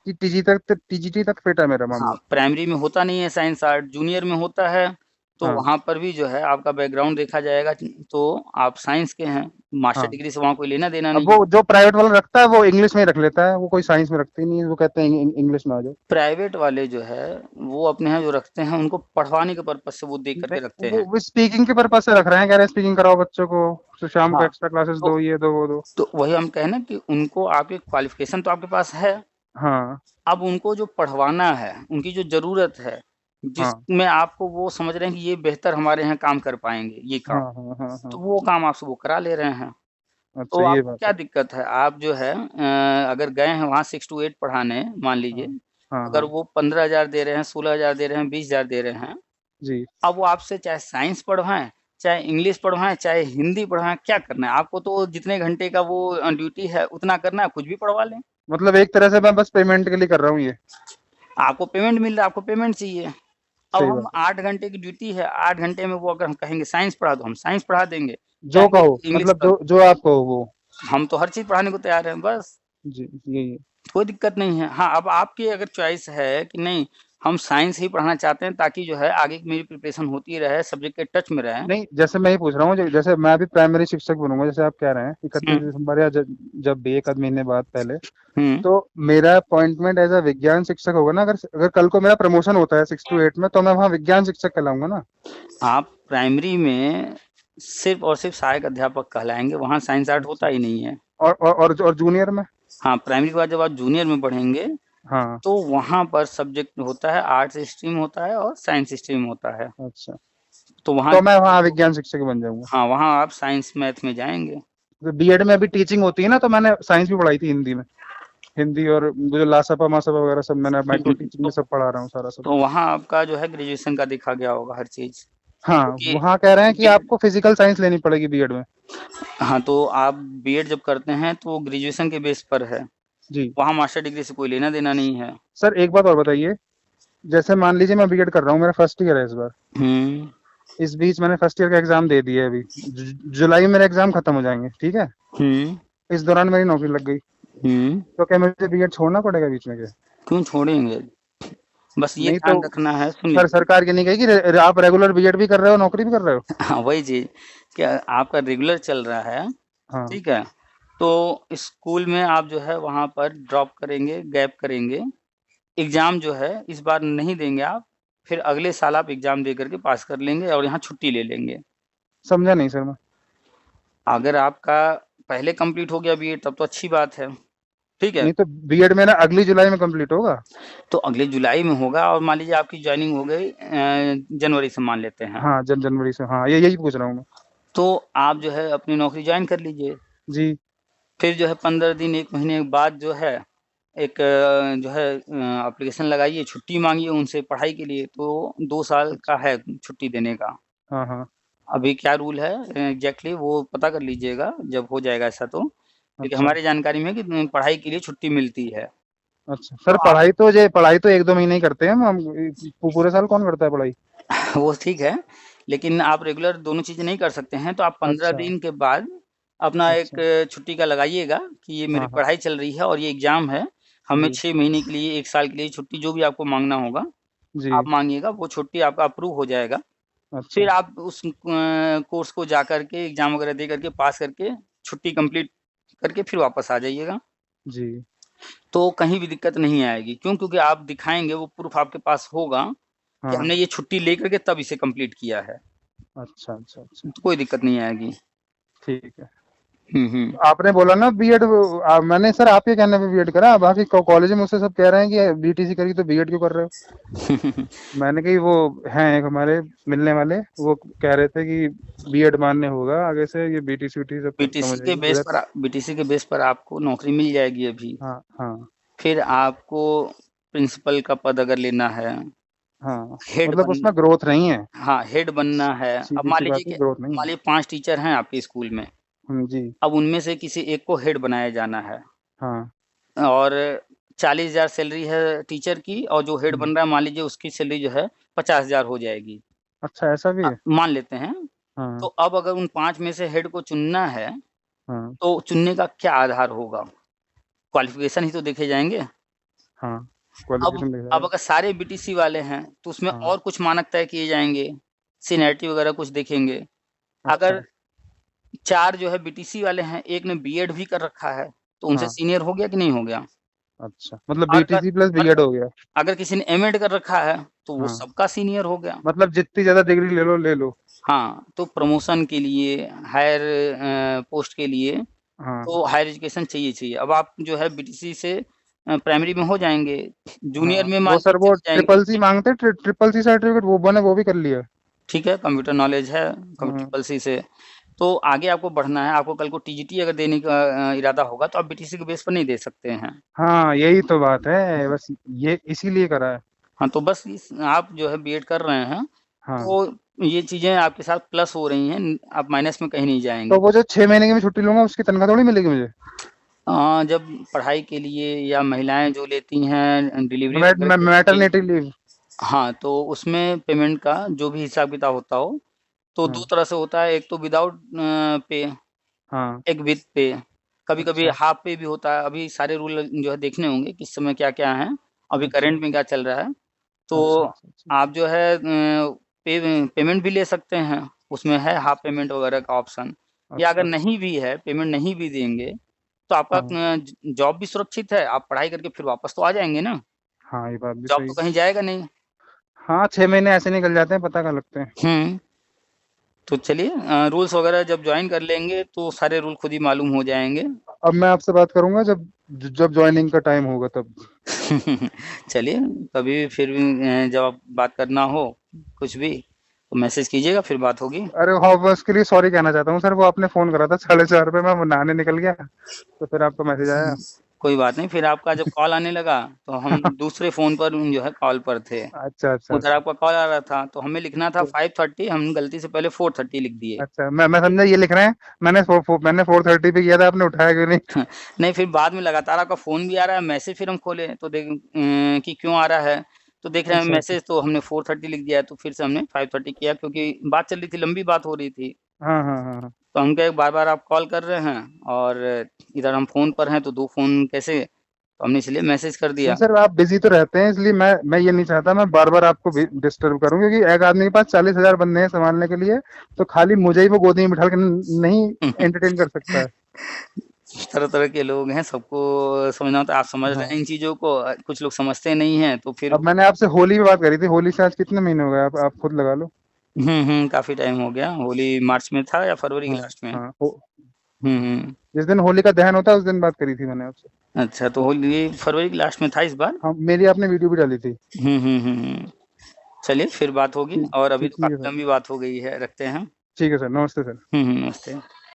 टीजी तक फिट है मेरा हाँ, मामला। प्राइमरी में होता नहीं है साइंस आर्ट, जूनियर में होता है, तो हाँ वहाँ पर भी जो है आपका बैकग्राउंड देखा जाएगा, तो आप साइंस के हैं, मास्टर हाँ। डिग्री से वहाँ कोई लेना-देना अब नहीं वो है। जो प्राइवेट वाला रखता है वो इंग्लिश में ही रख लेता है, वो कोई साइंस में रखते ही नहीं है, वो कहते हैं इंग्लिश में आ जाओ। प्राइवेट वाले जो है, वो अपने यहाँ जो रखते हैं, उनको पढ़वाने के पर्पज़ से वो दे कर नहीं, के रखते हैं। वो स्पीकिंग के पर्पज से रख रहे हैं, कह रहे हैं स्पीकिंग कराओ बच्चों को, तो शाम को हाँ, एक्स्ट्रा क्लासेस तो दो, ये दो वो दो। तो वही हम कहें ना कि उनको आपके क्वालिफ़िकेशन तो आपके पास है, हाँ अब उनको जो पढ़वाना है, उनकी जो ज़रूरत है, हाँ जिसमें आपको वो समझ रहे हैं कि ये बेहतर हमारे यहाँ काम कर पाएँगे, ये काम, हाँ हाँ हाँ हाँ। तो वो काम आपसे वो करा ले रहे हैं। अच्छा, तो ये आपको बात क्या है। दिक्कत है? आप जो है अगर गए हैं वहाँ 6 टू 8 पढ़ाने, मान लीजिए, हाँ हाँ अगर हाँ। वो 15,000 दे रहे हैं, 16,000 दे रहे हैं, 20,000 दे रहे हैं, जी। अब वो आपसे चाहे साइंस पढ़वाएँ, चाहे इंग्लिश पढ़वाएँ, चाहे हिंदी पढ़वाएँ, क्या करना है? आपको तो जितने घंटे का वो ड्यूटी है, उतना करना है, कुछ भी पढ़वा लें। मतलब एक तरह से मैं बस पेमेंट के लिए कर रहा हूँ ये। आपको पेमेंट मिल रहा है, आपको पेमेंट चाहिए। अब सही हम बात है। 8 घंटे की ड्यूटी है, 8 घंटे में वो अगर हम कहेंगे साइंस पढ़ा दो, हम साइंस पढ़ा देंगे। जो कहेंगे कहो, इंग्लिश मतलब कर जो दो, जो आप कहो वो। हम तो हर चीज़ पढ़ाने को तैयार हैं, बस। जी, यही है। कोई दिक्कत नहीं है। हाँ, अब आपकी अगर चॉइस है कि नहीं हम साइंस ही पढ़ाना चाहते हैं ताकि जो है आगे की मेरी प्रिपरेशन होती रहे, सब्जेक्ट के टच में रहें। नहीं, जैसे मैं ये पूछ रहा हूँ, जैसे मैं अभी प्राइमरी शिक्षक बनूंगा, जैसे आप कह रहे हैं 31 हुँ, दिसंबर या जब भी एक आध महीने बाद पहले, हुँ। तो मेरा अपॉइंटमेंट एज अ विज्ञान शिक्षक होगा ना, अगर अगर कल को मेरा प्रमोशन होता है 6 to 8 में, तो मैं वहाँ विज्ञान शिक्षक कहलाऊंगा ना। आप प्राइमरी में सिर्फ़ और सिर्फ़ सहायक अध्यापक कहलाएँगे, वहाँ साइंस आर्ट होता अच्छा। ही नहीं है। और जूनियर में। हाँ, प्राइमरी के बाद जब आप जूनियर में बढ़ेंगे, हाँ। तो वहाँ पर सब्जेक्ट होता है, आर्ट्स स्ट्रीम होता है और साइंस स्ट्रीम होता है। अच्छा, तो वहाँ तो मैं वहाँ विज्ञान शिक्षक बन जाऊंगा। हाँ, वहाँ आप साइंस मैथ में जाएँगे। तो बीएड में अभी टीचिंग होती है ना, तो मैंने साइंस भी पढ़ाई थी हिंदी में। हिंदी और वो जो लासपा मासपा वगैरह सब मैंने माइक्रो टीचिंग में तो सब पढ़ा रहा हूँ, सारा तो सब्जेक्ट। वहाँ आपका जो है ग्रेजुएशन का देखा गया होगा हर चीज़। हाँ, क्योंकि वहाँ कह रहे हैं कि बीएड आपको फिजिकल साइंस लेनी पड़ेगी बीएड में। हाँ, तो आप बीएड जब करते हैं तो वो ग्रेजुएशन के बेस पर है, जी। वहाँ मास्टर डिग्री से कोई लेना देना नहीं है। सर एक बात और बताइए, जैसे मान लीजिए मैं बीएड कर रहा हूँ, मेरा फर्स्ट ईयर है इस बार। हम्म इस बीच मैंने फर्स्ट ईयर का एग्जाम दे दिया है अभी। जुलाई में मेरे एग्जाम खत्म हो जाएंगे, ठीक है। हम्म इस दौरान मेरी नौकरी लग गई, हम्म तो क्या मुझे बीएड छोड़ना पड़ेगा बीच में क्या? क्यों छोड़ेंगे? बस ये नहीं तो ध्यान रखना है, सर सुनिए। सरकार ये नहीं कहेगी आप रेगुलर बीएड भी कर रहे हो, नौकरी भी कर रहे हो? हाँ, वही चीज कि आपका रेगुलर चल रहा है, हाँ। ठीक है, तो स्कूल में आप जो है वहाँ पर ड्रॉप करेंगे, गैप करेंगे, एग्जाम जो है इस बार नहीं देंगे आप, फिर अगले साल आप एग्जाम दे करके पास कर लेंगे और यहाँ छुट्टी ले लेंगे। समझा नहीं सर मैं। अगर आपका पहले कंप्लीट हो गया बीए तब तो अच्छी बात है, ठीक है। नहीं तो बीएड मेरा अगली जुलाई में कंप्लीट होगा। तो अगले जुलाई में होगा और मान लीजिए आपकी ज्वाइनिंग हो गई जनवरी से, मान लेते हैं, हाँ, जनवरी से, हाँ, ये यही पूछ रहा हूँ मैं। तो आप जो है अपनी नौकरी ज्वाइन कर लीजिए। जी। फिर जो है 15 दिन 1 महीने के बाद जो है एक जो है एप्लीकेशन लगाइए, छुट्टी मांगिए उनसे पढ़ाई के लिए, तो 2 साल का अच्छा। है छुट्टी देने का। हाँ हाँ। अभी क्या रूल है एग्जैक्टली वो पता कर लीजिएगा जब हो जाएगा ऐसा तो, क्योंकि अच्छा। हमारी जानकारी में है कि पढ़ाई के लिए छुट्टी मिलती है। अच्छा तो सर, पढ़ाई तो 1-2 महीने ही करते हैं हम। पूरे साल कौन करता है पढ़ाई? वो ठीक है, लेकिन आप रेगुलर दोनों चीज़ें नहीं कर सकते हैं, तो आप 15 अच्छा। दिन के बाद अपना अच्छा। एक छुट्टी का लगाइएगा कि ये मेरी हाँ हाँ। पढ़ाई चल रही है और ये एग्ज़ाम है, हमें जी। 6 महीने के लिए, 1 साल के लिए छुट्टी जो भी आपको माँगना होगा, आप जी। माँगिएगा, वो छुट्टी आपका अप्रूव हो जाएगा। अच्छा। फिर आप उस कोर्स को जा कर के एग्ज़ाम वगैरह दे करके पास करके छुट्टी कंप्लीट करके फिर वापस आ जाइएगा। जी। तो कहीं भी दिक्कत नहीं आएगी, क्यों? क्योंकि आप दिखाएँगे, वो प्रूफ़ आपके पास होगा कि हाँ। हमने ये छुट्टी लेकर के तब इसे कंप्लीट किया है, अच्छा अच्छा अच्छा। तो कोई दिक्कत नहीं आएगी। ठीक है। हुँ। आपने बोला ना बीएड, मैंने सर आपके कहने पे बीएड करा। बाकी कॉलेज में मुझसे सब कह रहे हैं कि बीटीसी करी तो बीएड क्यों कर रहे हो? मैंने कही वो हैं एक हमारे मिलने वाले, वो कह रहे थे कि बीएड मान्य होगा आगे से, ये बीटीसी वीटीसी सब खत्म हो जाएगी इधर। बीटीसी के बेस पर आपको नौकरी मिल जाएगी अभी। हाँ हाँ। फिर आपको प्रिंसिपल का पद अगर लेना है, हाँ, हेड मतलब बन उसमें ग्रोथ नहीं है। हाँ, हेड बनना है। अब सीधी मान सी लीजिए बात है, कि ग्रोथ नहीं है। 5 टीचर हैं आपके स्कूल में, जी। अब उनमें से किसी एक को हेड बनाया जाना है हाँ। और 40,000 सैलरी है टीचर की, और जो हेड हम्म, बन रहा है मान लीजिए उसकी सैलरी जो है 50,000 हो जाएगी। अच्छा ऐसा भी है। मान लेते हैं। तो हाँ। अब अगर उन 5 में से हेड को चुनना है, हाँ। तो चुनने का क्या आधार होगा? क्वालिफ़िकेशन ही तो देखे जाएँगे। हाँ, अब क्वालिफिकेशन देखा अब जाएगा। अगर सारे बीटीसी वाले हैं, तो उसमें हाँ। और कुछ मानक तय किए जाएँगे, सीनियरिटी वगैरह कुछ देखेंगे। अच्छा। अगर 4 जो है बीटीसी वाले हैं, एक ने बीएड भी कर रखा है, तो उनसे हाँ। सीनियर हो गया कि नहीं हो गया? अच्छा, मतलब और अगर बीटीसी प्लस और बीएड हो गया। अगर किसी ने एमएड कर रखा है, तो वो हाँ, सबका सीनियर हो गया। मतलब जितनी ज्यादा डिग्री ले लो ले लो। हाँ, तो प्रमोशन के लिए, हायर पोस्ट के लिए हाँ। तो हायर एजुकेशन चाहिए। अब आप जो है बीटीसी से प्राइमरी में हो जाएँगे, जूनियर हाँ, में मान वो लीजिए सर वो चले जाएँगे। ट्रिपल सी मांगते, ट्रिपल सी सर्टिफिकेट वो बने, वो भी कर लिया। ठीक है, कंप्यूटर नॉलेज है, हाँ। ट्रिपल सी से, तो आगे आपको बढ़ना है, आपको कल को टीजीटी अगर देने का इरादा होगा, तो आप बीटीसी के बेस पर नहीं दे सकते हैं। हाँ, यही तो बात है बस, ये इसीलिए करा है। हाँ, तो बस आप जो है बीएड कर रहे हैं, हाँ। तो ये चीज़ें आपके साथ प्लस हो रही हैं, आप माइनस में कहीं नहीं तो जाएँगे। वो जो 6 महीने की मैं छुट्टी लूंगा उसकी तनख्वाह थोड़ी मिलेगी मुझे? जब पढ़ाई के लिए या महिलाएँ जो लेती हैं डिलीवरी वगैरह के लिए, मैटरनिटी लीव। हाँ, तो उसमें पेमेंट का जो भी हिसाब-किताब होता हो, तो 2 हाँ। तरह से होता है, एक तो विदाउट पे, हाँ। एक विथ पे। कभी-कभी अच्छा हाफ पे भी होता है, अभी सारे रूल जो है देखने होंगे किस समय क्या-क्या हैं, अभी अच्छा करंट में क्या चल रहा है। तो अच्छा अच्छा अच्छा। आप जो है पेमेंट भी ले सकते हैं, उसमें है हाफ पेमेंट वगैरह का ऑप्शन, या अगर अच्छा अच्छा। नहीं भी है, पेमेंट नहीं भी देंगे, तो आपका हाँ। जॉब भी सुरक्षित है, आप पढ़ाई करके फिर वापस तो आ जाएँगे ना, हाँ, ये बात भी जॉब सही तो है। कहीं जाएगा नहीं। हाँ, 6 महीने ऐसे निकल जाते हैं, पता कहाँ लगते हैं। हुँ। तो चलिए रूल्स वगैरह जब जॉइन कर लेंगे, तो सारे रूल खुद ही मालूम हो जाएँगे। अब मैं आपसे बात करूंगा जब जब ज्वाइनिंग का टाइम होगा तब। चलिए, कभी भी फिर भी जब आप बात करना हो कुछ भी, तो मैसेज कीजिएगा, फिर बात होगी। अरे हाँ, मैं उसके लिए सॉरी कहना चाहता हूँ सर, वो आपने फोन करा था 4:30 पे, मैं नहाने निकल गया तो फिर आपका मैसेज आया। कोई बात नहीं, फिर आपका जब कॉल आने लगा तो हम दूसरे फ़ोन पर जो है कॉल पर थे। अच्छा, अच्छा, उधर अच्छा। आपका कॉल आ रहा था, तो हमें लिखना था तो 5:30, हम गलती से पहले 4:30 लिख दिए। अच्छा, मैं समझा ये लिख रहे हैं, मैंने 4:30 पे किया था, आपने उठाया क्यों नहीं? नहीं, फिर बाद में लगातार आपका फ़ोन भी आ रहा है, मैसेज फिर हम खोले तो कि क्यों आ रहा है, तो देख रहे हैं अच्छा, अच्छा। मैसेज, तो हमने 4:30 लिख दिया है, तो फिर से हमने 5:30 किया, क्योंकि बात चल रही थी, लंबी बात हो रही थी। हाँ, हाँ, हाँ, हाँ। तो हम कहे बार-बार आप कॉल कर रहे हैं और इधर हम फ़ोन पर हैं, तो 2 फ़ोन कैसे? तो हमने इसलिए मैसेज कर नहीं दिया। सर, आप बिजी तो रहते हैं, इसलिए मैं ये नहीं चाहता मैं बार बार आपको डिस्टर्ब करूं, क्योंकि एक आदमी के पास 40,000 बंदे हैं संभालने के लिए, तो खाली मुझे ही वो गोदी में बिठा के नहीं एंटरटेन कर सकता है। तरह-तरह के लोग हैं, सबको समझना होता है। आप समझ रहे हाँ। हैं इन चीज़ों को, कुछ लोग समझते नहीं हैं, तो फिर अब मैंने आपसे होली पे बात करी थी, होली से आज कितने महीने हो गए, आप खुद लगा लो। काफ़ी टाइम हो गया। होली मार्च में था या फरवरी के हाँ, लास्ट में? हाँ। हुँ। जिस दिन होली का दहन होता है उस दिन बात करी थी मैंने आपसे। अच्छा, तो होली फरवरी के लास्ट में था इस बार? हाँ, मेरी आपने वीडियो भी डाली थी। हुँ। चलिए फिर बात होगी, ठीक और अभी ठीक तो ठीक है काफ़ी सर। लंबी बात हो गई है, रखते हैं। ठीक है सर, नमस्ते सर। हुँ, नमस्ते।